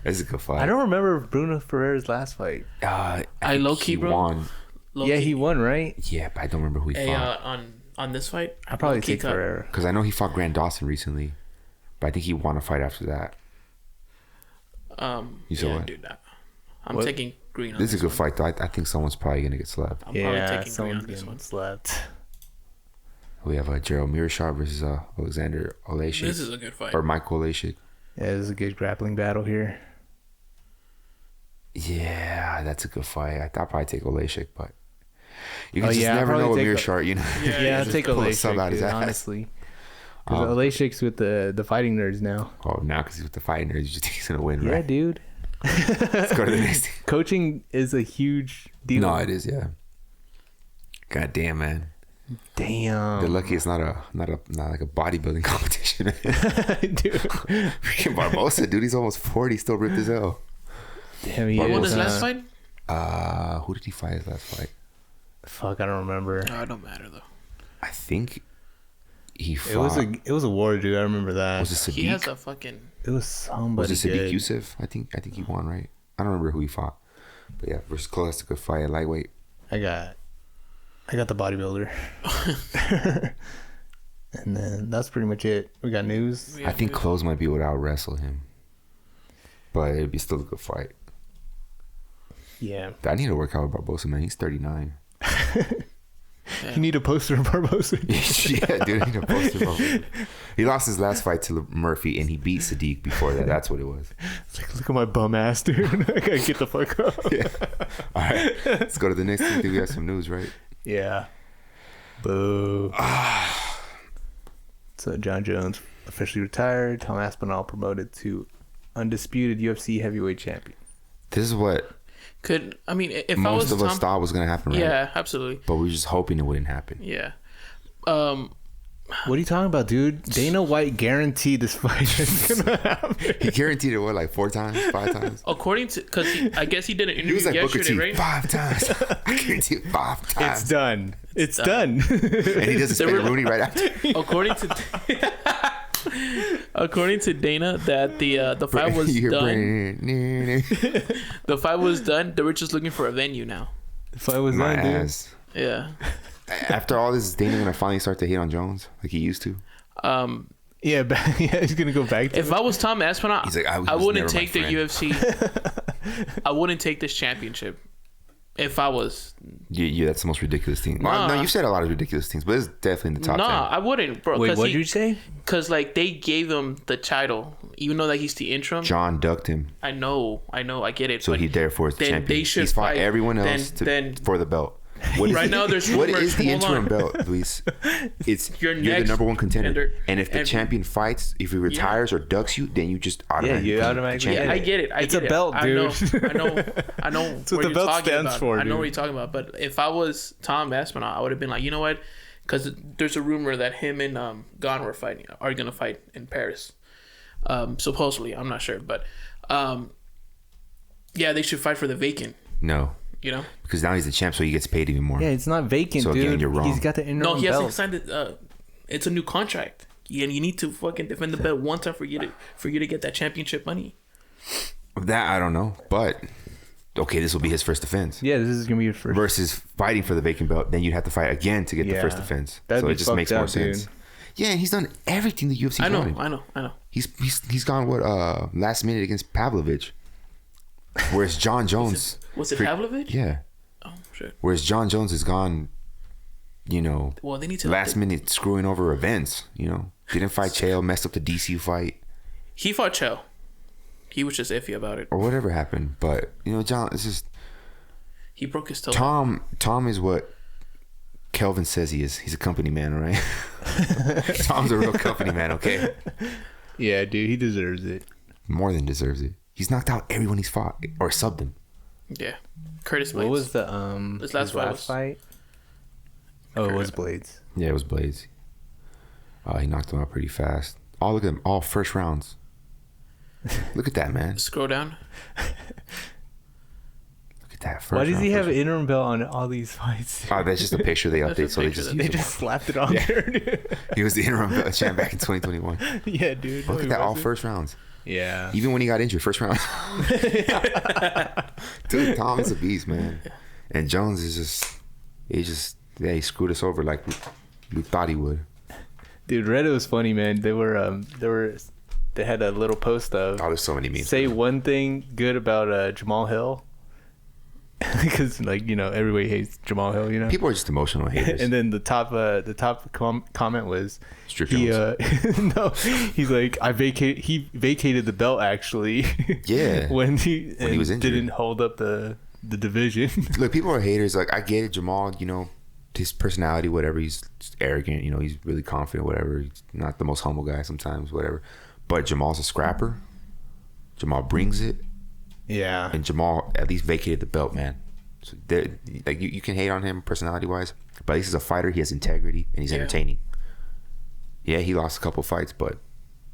That's a good fight. I don't remember Bruno Ferreira's last fight. I low-key, bro. Won. Yeah, he won, right? Yeah, but I don't remember who he fought. On this fight, I'll probably take Ferreira. Because I know he fought Grant Dawson recently, but I think he won a fight after that. You said what? Dude, I'm taking Green. This is a good fight, though. I think someone's probably gonna get slapped. I'm probably taking Green on this one. Slapped. We have Gerald Meerschart versus Alexander Oleksiejck. This is a good fight. Or Michael Oleksiejck. Yeah, this is a good grappling battle here. Yeah, that's a good fight. I'll probably take Oleksiejck, but you can just I'll never know with probably Meerschart, you know. Yeah, I'll take Oleksiejck, dude, honestly. Because Oleksiejck's with the fighting nerds now. Oh, now because he's with the fighting nerds, you just think he's gonna win, Yeah, right? dude. Let's go to the next thing. Coaching is a huge deal. No, it is, yeah. God damn, man. Damn. They're lucky it's not like a bodybuilding competition. Dude. Freaking Barboza, dude, he's almost 40, still ripped as hell. Damn, he What was is, his last fight? Who did he fight his last fight? Fuck, I don't remember. No, it don't matter though. I think he fought. It was a war, dude. I remember that. Was it Sadiq? He has a fucking. It was somebody. Was it Sadiq good. Youssef? I think he won, right? I don't remember who he fought. But yeah, versus Klose, that's a good fight at lightweight. I got the bodybuilder. And then that's pretty much it. We got news. I think Klose might be able to out wrestle him. But it'd be still a good fight. Yeah. I need to work out with Barboza, man. He's 39. You need a poster of Barboza. Yeah, dude, I need a poster of Barboza. He lost his last fight to Murphy, and he beat Sadiq before that. That's what it was. It's like, look at my bum ass, dude. I gotta get the fuck up. Yeah. All right, let's go to the next thing. We have some news, right? Yeah. Boo. So John Jones officially retired. Tom Aspinall promoted to undisputed UFC heavyweight champion. This is what if most I was of us thought was going to happen, right? Yeah, absolutely. But we were just hoping it wouldn't happen. Yeah. What are you talking about, dude? Dana White guaranteed this fight is gonna happen. He guaranteed it, what, like 4 times, 5 times? According to, because I guess he did an He interview was like Booker yesterday, T, right? 5 times. I guarantee it 5 times. It's done. It's done. And he doesn't spin Rooney right after. According to Dana, that the fight was done. The fight was done. They were just looking for a venue now. The fight was My done, dude. ass. Yeah. After all this, is Dana gonna finally start to hit on Jones like he used to? Yeah, he's gonna go back to if I was Tom Aspinall, He's like, I wouldn't take the friend. UFC. I wouldn't take this championship. If I was, Yeah, that's the most ridiculous thing. Nah. No, you said a lot of ridiculous things, but it's definitely in the top 10. I wouldn't, bro. Wait, what did you say? Because like they gave him the title, even though like he's the interim. John ducked him, I know, I get it. so but he therefore is the then champion. they should He's fought fight- everyone else then- for the belt. What is Right it? now, there's what rumors- is the hold interim on. belt, Luis? It's You're you're the next number one contender, and if the and- champion fights, if he retires or ducks you, then you just automatically. you become automatically- champion. I get it. It's a belt, I dude. know. I know what what the you're belt talking stands about. for, I know dude. what you're talking about. But if I was Tom Aspinall, I would have been like, you know what? Because there's a rumor that him and Gon are gonna fight in Paris. Supposedly, I'm not sure, but yeah, they should fight for the vacant. No, You know? because now he's the champ, so he gets paid even more. Yeah, it's not vacant, So dude. again, you're wrong. He's got the interim No, he belt. hasn't signed it. It's a new contract, and you need to fucking defend the belt one time for you to get that championship money. That I don't know, but okay, this will be his first defense. Yeah, this is gonna be your first. Versus fighting for the vacant belt, then you'd have to fight again to get the Yeah. first defense. That'd So be it just fucked makes more up, sense. dude. Yeah, and he's done everything the UFC I know. wanted. He's He's gone last minute against Pavlovich. Whereas John Jones... Was it Pavlovich? Yeah. Oh, shit. Whereas John Jones has gone, well, they need to last minute screwing over events, Didn't fight Chael, messed up the DC fight. He fought Chael. He was just iffy about it. Or whatever happened. But, John, it's just... He broke his toe. Tom is what Kelvin says he is. He's a company man, right? Tom's a real company man, okay? Yeah, dude, he deserves it. More than deserves it. He's knocked out everyone he's fought or subbed him. Yeah. Curtis Blades. What was the his last fight? Oh, it was Blades. Yeah, it was Blades. He knocked him out pretty fast. Oh, look at them. All first rounds. Look at that, man. Scroll down. Look at that first Why does round, he have first an interim belt on all these fights? Oh, that's just a picture they update, so they just slapped it on there, dude. He was the interim belt champ back in 2021. Yeah, dude. Look at that, all first rounds. Yeah. Even when he got injured, first round. Dude, Tom is a beast, man. And Jones is he screwed us over like we thought he would. Dude, Reddit was funny, man. They had a little post of there's so many memes. Say one thing good about Jamahal Hill. Because everybody hates Jamahal Hill, People are just emotional haters. And then the top comment was Strip no, he's like he vacated the belt actually. Yeah. when he was injured. Didn't hold up the division. Look, people are haters. Like, I get it, Jamal, his personality, whatever, he's arrogant, he's really confident, whatever. He's not the most humble guy sometimes, whatever. But Jamal's a scrapper. Jamal brings it. Yeah. And Jamal at least vacated the belt, man. So you can hate on him personality wise, but at least as a fighter, he has integrity and he's entertaining. Yeah, he lost a couple fights, but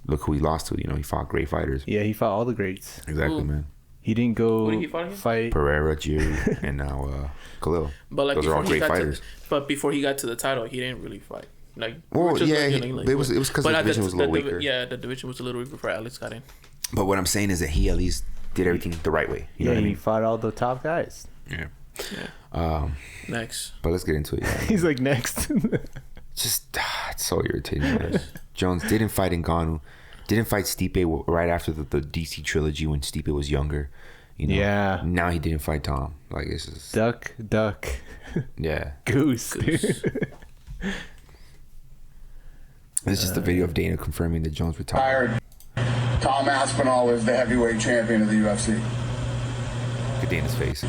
look who he lost to. He fought great fighters. Yeah, he fought all the greats. Exactly, man. He didn't go Who did he fight again? fight Pereira, Jerry, and now Khalil. But those are all great fighters. But before he got to the title, he didn't really fight. It was because the division was a little weaker. Yeah, the division was a little weaker before Alex got in. But what I'm saying is that he at least did everything the right way. You know what I mean? He fought all the top guys. Yeah. Next. But let's get into it. Yeah. He's like, next. Just it's so irritating. Man. Jones didn't fight Ngannou. Didn't fight Stipe right after the DC trilogy when Stipe was younger. Yeah. Now he didn't fight Tom. Like, it's just duck. Yeah. Goose. It's just a video of Dana confirming that Jones retired. Tom Aspinall is the heavyweight champion of the UFC. Look at Dana's face.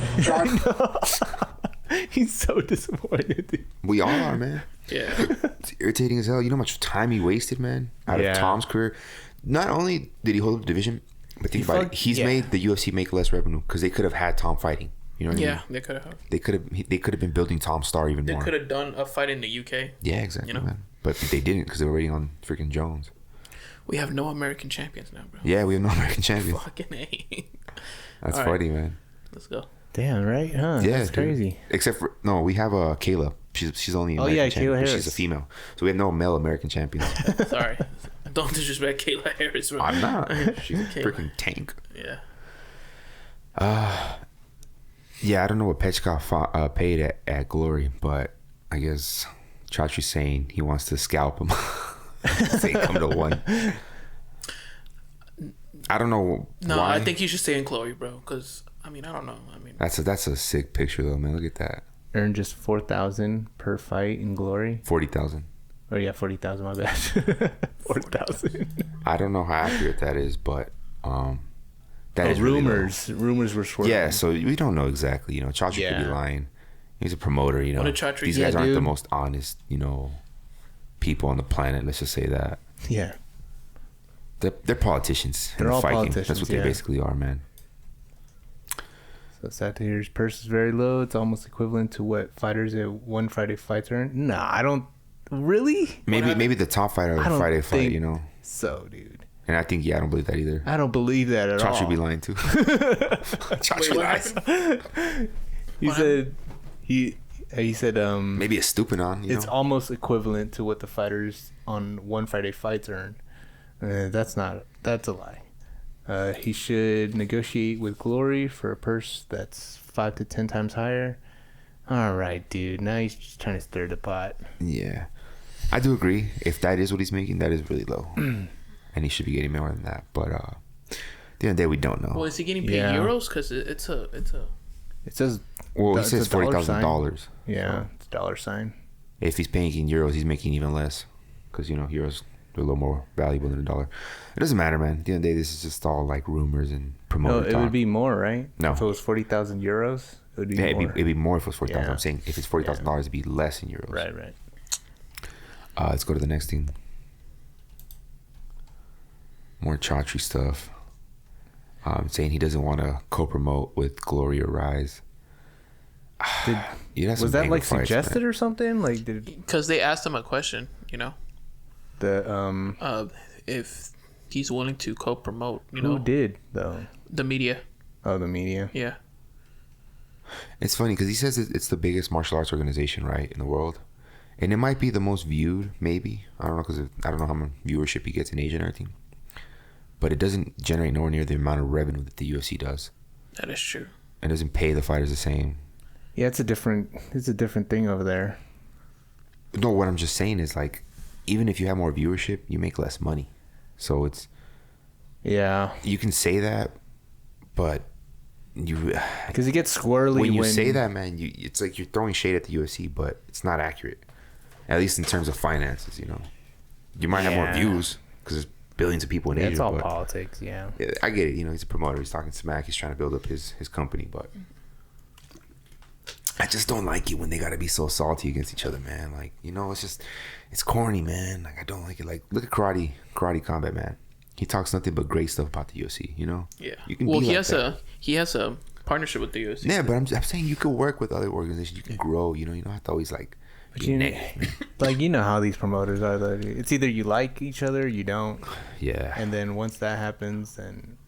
He's so disappointed. Dude. We all are, man. Yeah. It's irritating as hell. You know how much time he wasted, man, out of Tom's career. Not only did he hold up the division, but think about it. He's made the UFC make less revenue because they could have had Tom fighting. You know what I mean? Yeah, they could have. They could have been building Tom's star even more. They could have done a fight in the UK. Yeah, exactly, man. But they didn't because they were waiting on freaking Jones. We have no American champions now, bro. Yeah, we have no American champions. Fucking A. That's funny, man. Let's go. Damn, right? Huh? Yeah, that's crazy. Except for we have Kayla. She's only American champion. Kayla Harris. She's a female, so we have no male American champions. Sorry, don't disrespect Kayla Harris, bro. I'm not. She's a freaking tank. Yeah. Yeah, I don't know what Petchka paid at Glory, but I guess Chatri's saying he wants to scalp him. Say come to one. I don't know. No, why. I think he should stay in Glory, bro. Because I don't know. That's a sick picture though, man. Look at that. Earned just 4,000 per fight in Glory. 40,000. Oh yeah, 40,000. My bad. 4,000. I don't know how accurate that is, but that is rumors. Really rumors were swirling. Yeah, so we don't know exactly. Chatri could be lying. He's a promoter. These guys aren't the most honest. People on the planet. Let's just say that. Yeah. They're politicians. They're all fighting. politicians. That's what they basically are, man. So sad to hear his purse is very low. It's almost equivalent to what fighters at one Friday fights earn. Nah, I don't really. Maybe the top fighter of the Friday fight. So, dude. And I think I don't believe that either. I don't believe that at all. Chatri'd be lying too. Chatri lies. He said maybe a stupid on. It's almost equivalent to what the fighters on one Friday fights earn. That's a lie. He should negotiate with Glory for a purse that's 5 to 10 times higher. All right, dude. Now he's just trying to stir the pot. Yeah, I do agree. If that is what he's making, that is really low, and he should be getting more than that. But the end of the day, we don't know. Well, is he getting paid euros? Because it's a. It says. Well, he says $40,000. Yeah, it's $. If he's paying in euros, he's making even less. Because, euros are a little more valuable than a dollar. It doesn't matter, man. At the end of the day, this is just all like rumors and promoter No, it talk. would be more, right? No. If it was 40,000 euros, it would be more. It'd be more if it was 40,000. Yeah. I'm saying if it's $40,000, it'd be less in euros. Right. Let's go to the next thing. More Chatri stuff. Saying he doesn't want to co-promote with Glory or Rise. Was that like suggested or something? Like, because they asked him a question, the if he's willing to co-promote, who did though? The media. Oh, the media. Yeah. It's funny because he says it's the biggest martial arts organization, right, in the world, and it might be the most viewed. Maybe I don't know because I don't know how much viewership he gets in Asia and everything, but it doesn't generate nowhere near the amount of revenue that the UFC does. That is true. It doesn't pay the fighters the same. Yeah, it's a different thing over there. No, what I'm just saying is like, even if you have more viewership, you make less money. So it's you can say that, but because it gets squirrely when you say that, man. It's like you're throwing shade at the UFC, but it's not accurate. At least in terms of finances, you might have more views because there's billions of people in Asia. It's all but politics, yeah. I get it. He's a promoter. He's talking smack. He's trying to build up his company, but I just don't like it when they got to be so salty against each other, man. Like, it's corny, man. Like, I don't like it. Like, look at karate combat, man. He talks nothing but great stuff about the UFC, Yeah. You can well, be he has a partnership with the UFC. Yeah, but I'm saying you could work with other organizations. You can grow, you don't have to always like be negative. Like, how these promoters are. Like, it's either you like each other or you don't. Yeah. And then once that happens, then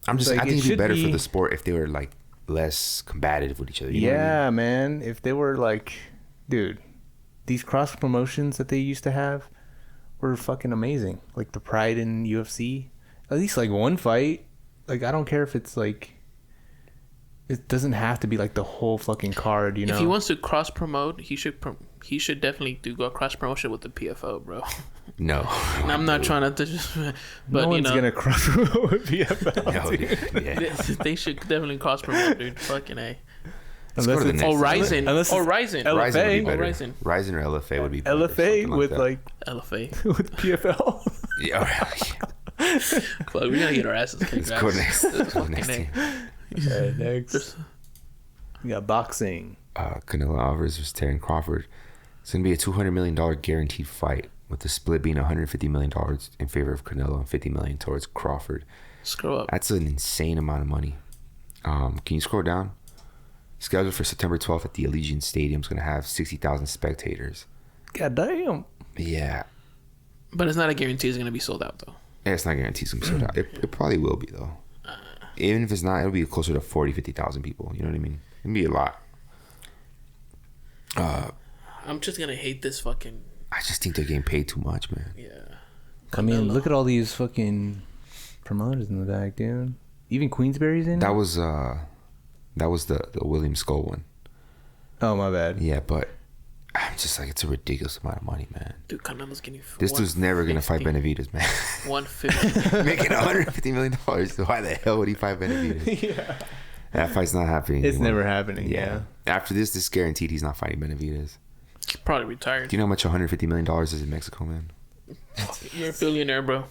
I think it'd be better for the sport if they were like less combative with each other. You know what I mean? Man. If they were like, dude, these cross promotions that they used to have were fucking amazing. Like the Pride in UFC, at least like one fight. Like, I don't care if it's like, it doesn't have to be like the whole fucking card. If he wants to cross promote, he should definitely do a cross promotion with the PFO, bro. No, and I'm not trying to just, but no one's gonna cross promote with PFL. No, dude. Yeah. They should definitely cross promote, dude. Fucking A. Unless it's Ryzen. Unless Or Ryzen. LFA. Ryzen or LFA would be better. LFA with like LFA. with PFL. Yeah. Fuck, we gotta get our asses kicked. Let's go next. Okay, next. We got boxing. Canelo Alvarez versus Terry Crawford. It's gonna be a $200 million guaranteed fight, with the split being $150 million in favor of Canelo and $50 million towards Crawford. Scroll up. That's an insane amount of money. Can you scroll down? Scheduled for September 12th at the Allegiant Stadium. It's going to have 60,000 spectators. God damn. Yeah. But it's not a guarantee it's going to be sold out, though. Yeah, it's not guaranteed it's going to be sold out. It probably will be, though. Even if it's not, it'll be closer to 40, 50,000 people. You know what I mean? It'll be a lot. I'm just going to hate this fucking... I just think they're getting paid too much, man. Yeah. I mean, look at all these fucking promoters in the back, dude. Even Queensberry's in it? That was the William Skull one. Oh, my bad. Yeah, but I'm just like, it's a ridiculous amount of money, man. Dude, Canelo's getting... This dude's never going to fight Benavidez, man. 150. Making $150 million. Why the hell would he fight Benavidez? Yeah. That fight's not happening It's anymore. never happening, yeah. After this guaranteed he's not fighting Benavidez. He's probably retired. Do you know how much $150 million is in Mexico, man? You're a billionaire, bro.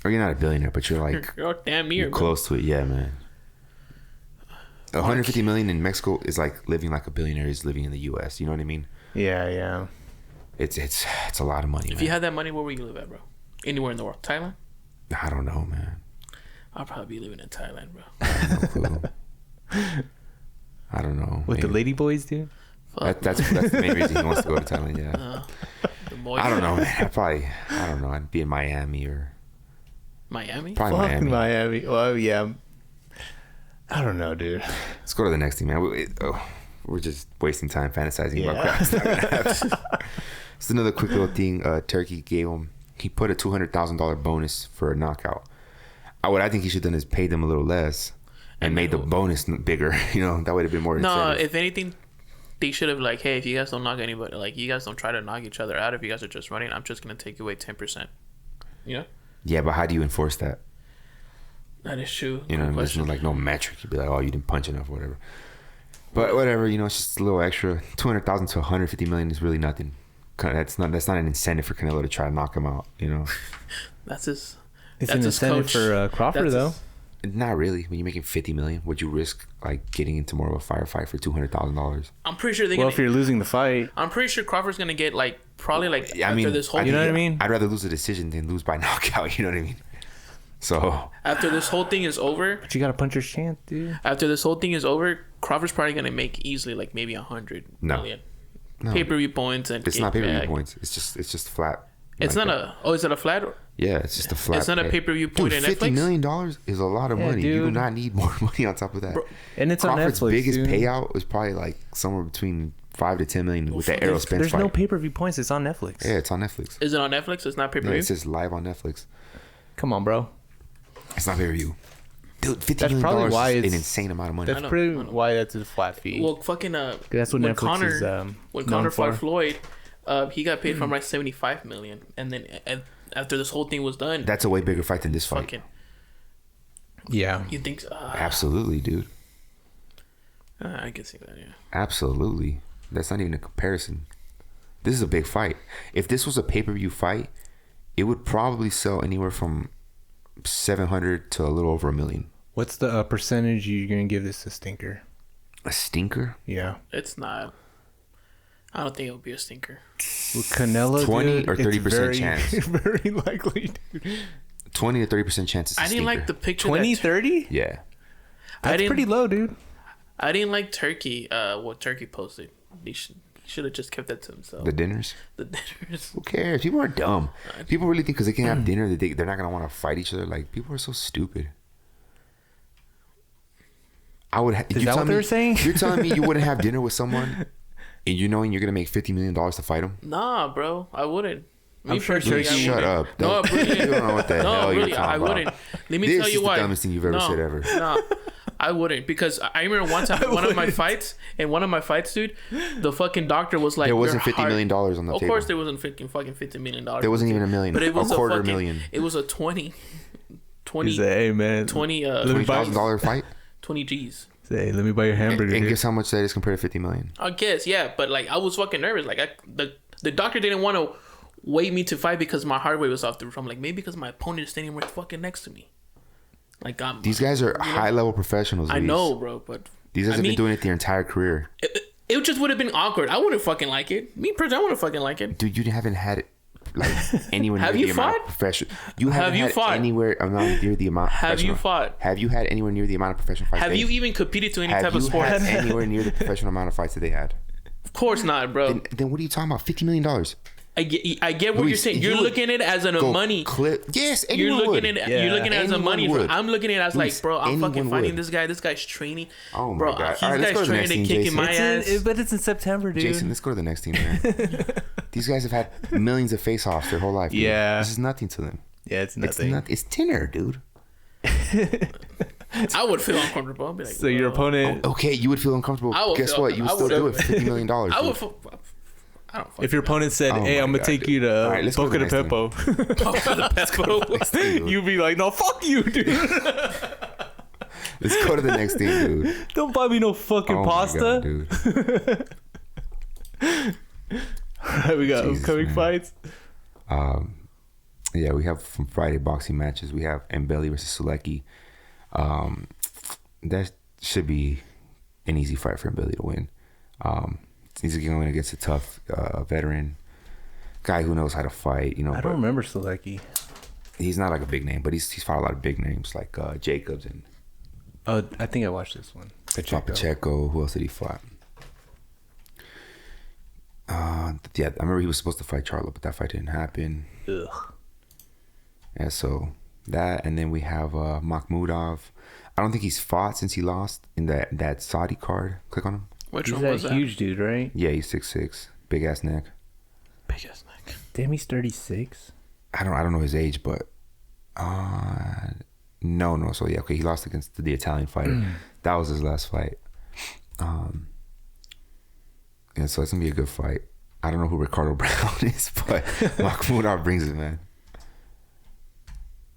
Or you're not a billionaire, but you're like... You're damn near, You're bro. close to it, yeah, man. 150 million in Mexico is like living like a billionaire is living in the U.S. You know what I mean? Yeah. It's a lot of money. If man. you had that money, where would you live at, bro? Anywhere in the world. Thailand? I don't know, man. I'll probably be living in Thailand, bro. I have no clue. I don't know. What, the lady boys do? That's the main reason he wants to go to Thailand. Yeah. I don't know, man. I don't know. I'd be in Miami or Miami. Probably Fuck Miami. Miami. Well, yeah. I don't know, dude. Let's go to the next thing, man. We're just wasting time fantasizing about crap. It's not gonna happen. It's another quick little thing. Turkey gave him. He put a $200,000 bonus for a knockout. What I think he should have done is paid them a little less and made the bonus bigger. You know, that would have been more No, incentive. if anything, they should have like, hey, if you guys don't knock anybody, like you guys don't try to knock each other out. If you guys are just running, I'm just gonna take away 10%. You know? Yeah, but how do you enforce that? That is true. You know, there's no metric. You'd be like, oh, you didn't punch enough or whatever. But whatever, you know, it's just a little extra. 200,000 to 150 million is really nothing. That's not an incentive for Canelo to try to knock him out. You know, It's an incentive coach. for Crawford though. Not really. When you're making 50 million, would you risk like getting into more of a firefight for $200,000? I'm pretty sure Well, if you're losing the fight, I'm pretty sure Crawford's gonna get like probably like I mean, after this whole you know what I mean? I'd rather lose a decision than lose by knockout. You know what I mean? So after this whole thing is over, but you got a puncher's chance, dude. after this whole thing is over, Crawford's probably gonna make easily like maybe 100 million no, pay-per-view points and it's not pay-per-view kickback. points. It's just flat. It's like not that. is it a flat? Yeah, it's just a flat. It's not a pay-per-view point Dude, in $50 Netflix? million is a lot of Yeah, money. You do dude. not need more money on top of that. Bro, And it's Crawford's on Netflix. biggest dude. payout was probably like somewhere between 5 to 10 million with the Errol Spence There's fight. no pay-per-view points. It's on Netflix. Yeah, it's on Netflix. Is it on Netflix? It's not Yeah, pay-per-view. it says live on Netflix. Come on, bro. It's not pay-per-view. Dude, $50 That's million probably is why an it's- insane amount of money. That's know, pretty I know. why that's a flat fee. Well, fucking That's what when Netflix Connor is. when known Connor fought for. Floyd, he got paid from like 75 million, and then after this whole thing was done, That's a way bigger fight than this fight. fucking Yeah. you think? Absolutely, dude. I can see that. Yeah. Absolutely. That's not even a comparison. This is a big fight. If this was a pay-per-view fight, it would probably sell anywhere from 700 to a little over 1 million. What's the percentage you're gonna give this a stinker? A stinker? Yeah. It's not. I don't think it would be a stinker. With Canelo, 20 dude, or it's 30% very, chance. Very likely, dude. 20 to 30% chance it's a I didn't stinker. like the picture. 20, that, 30? Yeah. I That's didn't- pretty low, dude. I didn't like Turkey. What Turkey posted. He should have just kept that to himself. The dinners? The dinners. Who cares? People are dumb. People really think because they can have dinner that they're not going to want to fight each other. Like, people are so stupid. Is that what they were saying? You're telling me you wouldn't have dinner with someone and you knowing you're going to make $50 million to fight them? Nah, bro, I wouldn't. Me I'm sure personally, Turkey- I Shut wouldn't. up. No, really. You don't know what the No, hell really, you're talking I about. wouldn't. Let me This tell you is why. the dumbest thing you've ever said ever. No, I wouldn't, because I remember one time one of my fights, dude, the fucking doctor was like, There wasn't "Your $50 million on the Of table. course, there wasn't fucking $50 million. There wasn't even $1 million. But it was a quarter fucking, million. It was a 20 He said, hey, man. 20 $20,000 fight? 20 G's. Say, hey, let me buy your hamburger. And dude. guess how much that is compared to $50 million? I guess, yeah, but like I was fucking nervous. Like the doctor didn't want to wait me to fight because my heart rate was off the roof. I'm like, maybe because my opponent is standing right fucking next to me. Like These guys are high level professionals. I Luis. know, bro, but These guys have been doing it their entire career. It just would have been awkward. I wouldn't fucking like it. Me personally, I wouldn't fucking like it. Dude, you haven't had it like anywhere Have near you the amount fought? of professional. You Have haven't you had fought? anywhere near the amount. Have you professional- fought? Have you had anywhere near the amount of professional fights? Have you even competed to any have type you of sport? had anywhere near the professional amount of fights that they had? Of course not, bro. Then what are you talking about? $50 million. I get what Luis, you're saying. you You're would looking at it as a Go money. Yes, You're anyone looking would. at it. You're looking at it as a Anyone money. would. I'm looking at it as Luis, like, bro, I'm fucking anyone fighting would. this guy. This guy's training. Oh my bro, God. He's All right, let's go to the training next and team, kicking my ass. But it's in September, dude. Jason, let's go to the next team, man. These guys have had millions of face-offs their whole life. Dude. Yeah. This is nothing to them. Yeah, it's nothing. It's dinner, dude. I would feel uncomfortable. I'd be like, So your bro. opponent, Okay, you would feel uncomfortable. I would Guess feel- what? You would I still would- do it for $50 million. I would. dude. I don't. if your opponent said, Oh hey, my I'm going God, to take dude. you to All right, let's go Boca to de the next Pepo, you'd be like, no, fuck you, dude. Let's go to the next team, dude. Don't buy me no fucking Oh my pasta. God, dude. We got Jesus, upcoming man. fights. Yeah, we have from Friday boxing matches. We have Mbele versus Sulecki. That should be an easy fight for Mbele to win. He's going against a tough veteran guy who knows how to fight. You know, I but don't remember Selecki. he's not like a big name, but he's fought a lot of big names like Jacobs and Oh, I think I watched this one. Pacheco. Who else did he fight? Yeah, I remember he was supposed to fight Charlo, but that fight didn't happen. Ugh. Yeah, so that, and then we have Makhmudov. I don't think he's fought since he lost in that Saudi card. Click on him. Which He's one that was that? huge dude, right? Yeah, he's 6'6", big ass neck. Big ass neck. Damn, he's 36. I don't know his age, but no. So yeah, okay, he lost against the Italian fighter. That was his last fight. Yeah, so it's gonna be a good fight. I don't know who Ricardo Brown is, but Makhmudov brings it, man.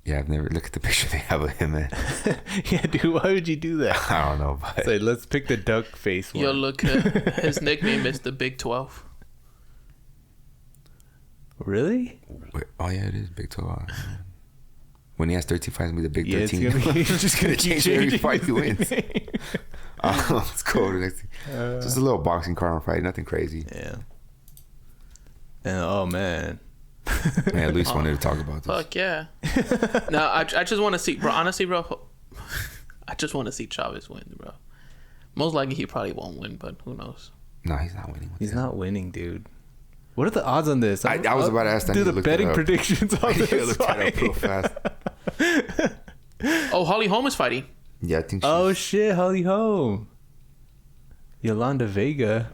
Yeah, I've never looked at the picture they have of him, man. Yeah, dude, why would you do that? I don't know, but Say, let's pick the duck face one. Yo, look, his nickname is the Big 12. Really? wait, oh yeah, it is Big 12. When he has 13 fights, it'll be the Big Yeah, it's 13. gonna be- He's just gonna change it every fight he wins. Let's go to the next thing. Just a little boxing card fight, nothing crazy. Yeah. And oh man. Man, at least wanted to talk about this. Fuck yeah. No, I just want to see, bro. Honestly, bro, I just want to see Chavez win, bro. Most likely he probably won't win, but who knows? No, he's not winning. He's not winning, dude. What are the odds on this? I was about to ask that. Do I need the to look that betting up. predictions on I need to this look that fight. up real fast. Oh, Holly Holm is fighting. Yeah, I think. Oh shit, Holly Holm. Yolanda Vega.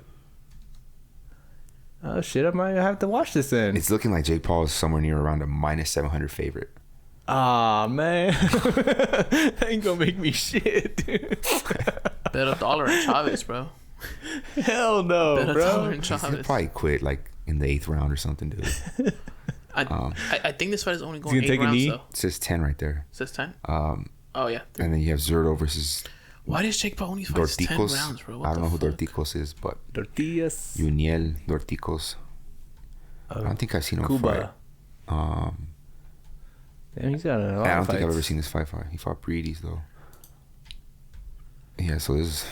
Oh shit, I might have to watch this then. It's looking like Jake Paul is somewhere near around a minus 700 favorite. Ah man. That ain't gonna make me shit, dude. Bet $1 on Chavez, bro. Hell no, Bet $1 bro. on He's gonna Chavez. probably quit like in the 8th round or something, dude. I think this fight is only He's going gonna 8 take a rounds, knee? though. It says 10 right there. Says 10? Oh yeah. And then you have Zerto versus Why does Jake Paul only fight 10 Dorticos. rounds, bro? What I don't know who the fuck? Dorticos is, but Tortillas. Uniel Dorticos. I don't think I've seen him fight. Cuba. Damn, he's got a lot I don't of think I've ever fights. seen this fight. He fought Breedy's though. Yeah, so this.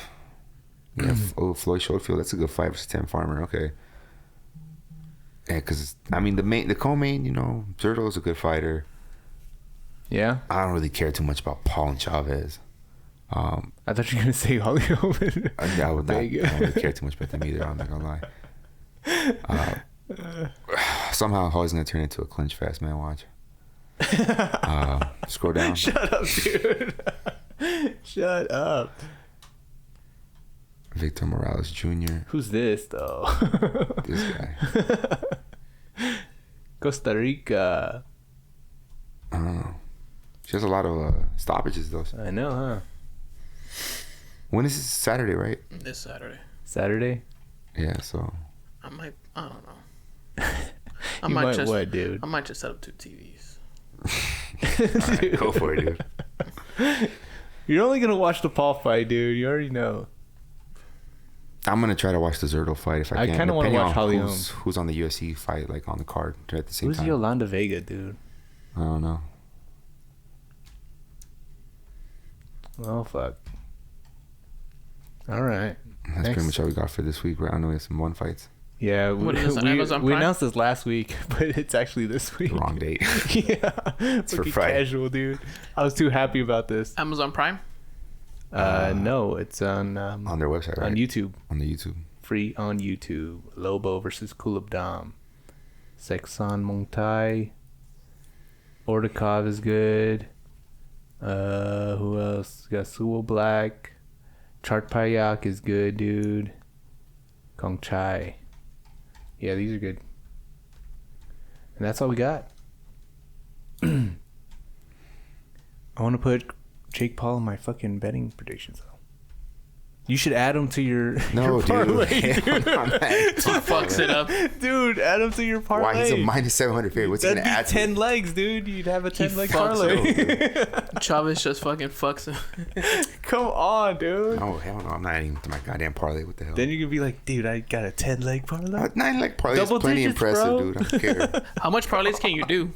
Yeah, Floyd Schofield. That's a good fight versus Tim Farmer. Okay. Yeah, because I mean the co-main, you know, Zerto is a good fighter. Yeah? I don't really care too much about Paul and Chavez. I thought you were gonna say Holly Holm. I would not. I Vega. don't really care too much about them either. I'm not gonna lie. Somehow, Holly's gonna turn into a clinch fest, man. Watch. Scroll down. Shut up, dude. Shut up. Victor Morales Jr. Who's this though? This guy. Costa Rica. I don't know. She has a lot of stoppages though. I know, huh? When is this? Saturday, right? This Saturday. Saturday. Yeah. So. I don't know. You might what, dude? I might just set up 2 TVs. All right, go for it, dude. You're only gonna watch the Paul fight, dude. You already know. I'm gonna try to watch the Zerto fight if I I can. kinda wanna depending watch on Holly who's on the UFC fight, like on the card at the same Who's time. Yolanda Vega, dude? I don't know. Oh fuck. All right. That's Next. pretty much all we got for this week. I know we have some one fights. Yeah, What is this, on Amazon we Prime? announced this last week, but it's actually this week. Wrong date. Yeah, It's for fucking Friday. casual, dude. I was too happy about this. Amazon Prime? No, it's on On their website, right? on YouTube. On the YouTube. Free on YouTube. Lobo versus Kulabdam. Sexon Mongtai. Ordakov is good. Who else? Got Suwo Black. Chart Payak is good, dude. Kong Chai. Yeah, these are good. And that's all we got. I want to put Jake Paul in my fucking betting predictions, though. You should add him to your, No, your dude. parlay, dude. Fucks it up. Dude, add him to your parlay. Why he's a minus 700 favorite? What's he That'd gonna be add? 10 to legs, dude. You'd have a 10-leg fucks parlay. Chavez just fucking fucks him. Come on, dude. Oh hell no! I'm not adding to my goddamn parlay. What the hell? Then you could be like, dude, I got a 10-leg parlay. 9 leg parlay is Double plenty digits, impressive, bro. dude. I don't care. How much parlays can you do?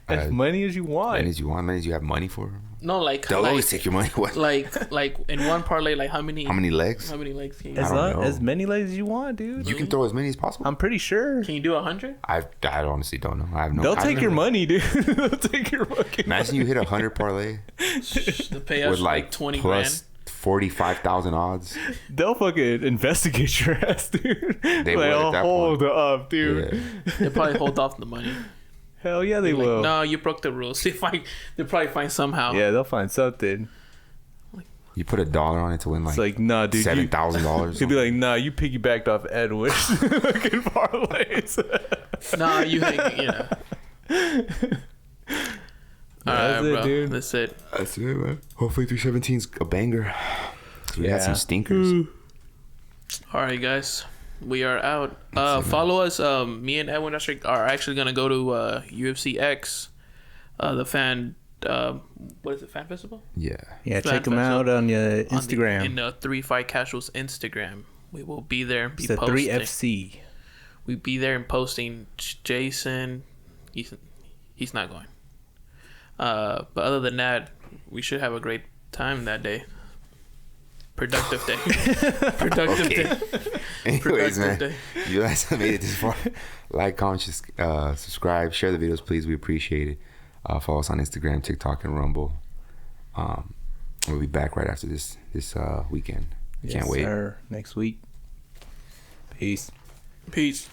As many as you want. Many as you want, many as you have money for. No, like They'll always take your money. What? like in one parlay, like how many legs? How many legs can you As, I don't know. as many legs as you want, dude. You can throw as many as possible. I'm pretty sure. Can you do 100? I honestly don't know. I have no. They'll I've take your never- money, dude. They'll take your fucking Imagine you hit 100 parlay The payout with like like 20 plus 45,000 odds. They'll fucking investigate your ass, dude. They like, would at oh, that hold point. up, dude. Yeah. grand. They probably hold off the money. Hell yeah, they Like, will. no, you broke the rules. They'll probably find somehow. Yeah, they'll find something. You put $1 on it to win like It's like, nah, dude. $7,000. You'd be like, nah, you piggybacked off Edwin's fucking parlays. Nah, you think, you know. That's Alright, it, bro. dude. That's it. That's it, man. Hopefully 317's a banger. We had Yeah. some stinkers. Alright, guys. We are out. Follow us. Me and Edwin are actually going to go to UFC X. The fan what is it? Fan Festival. Yeah. Yeah, Fan check them Festival out on your Instagram. In the 3 Fight Casuals Instagram. We will be there. It's the 3FC. We be there and posting. Jason, he's not going. But other than that, we should have a great time that day. Productive day. Productive day. Anyways, man, day. you guys have made it this far. Like, comment, subscribe, share the videos, please. We appreciate it. Follow us on Instagram, TikTok, and Rumble. We'll be back right after this weekend. Can't wait. Sir. Next week. Peace. Peace.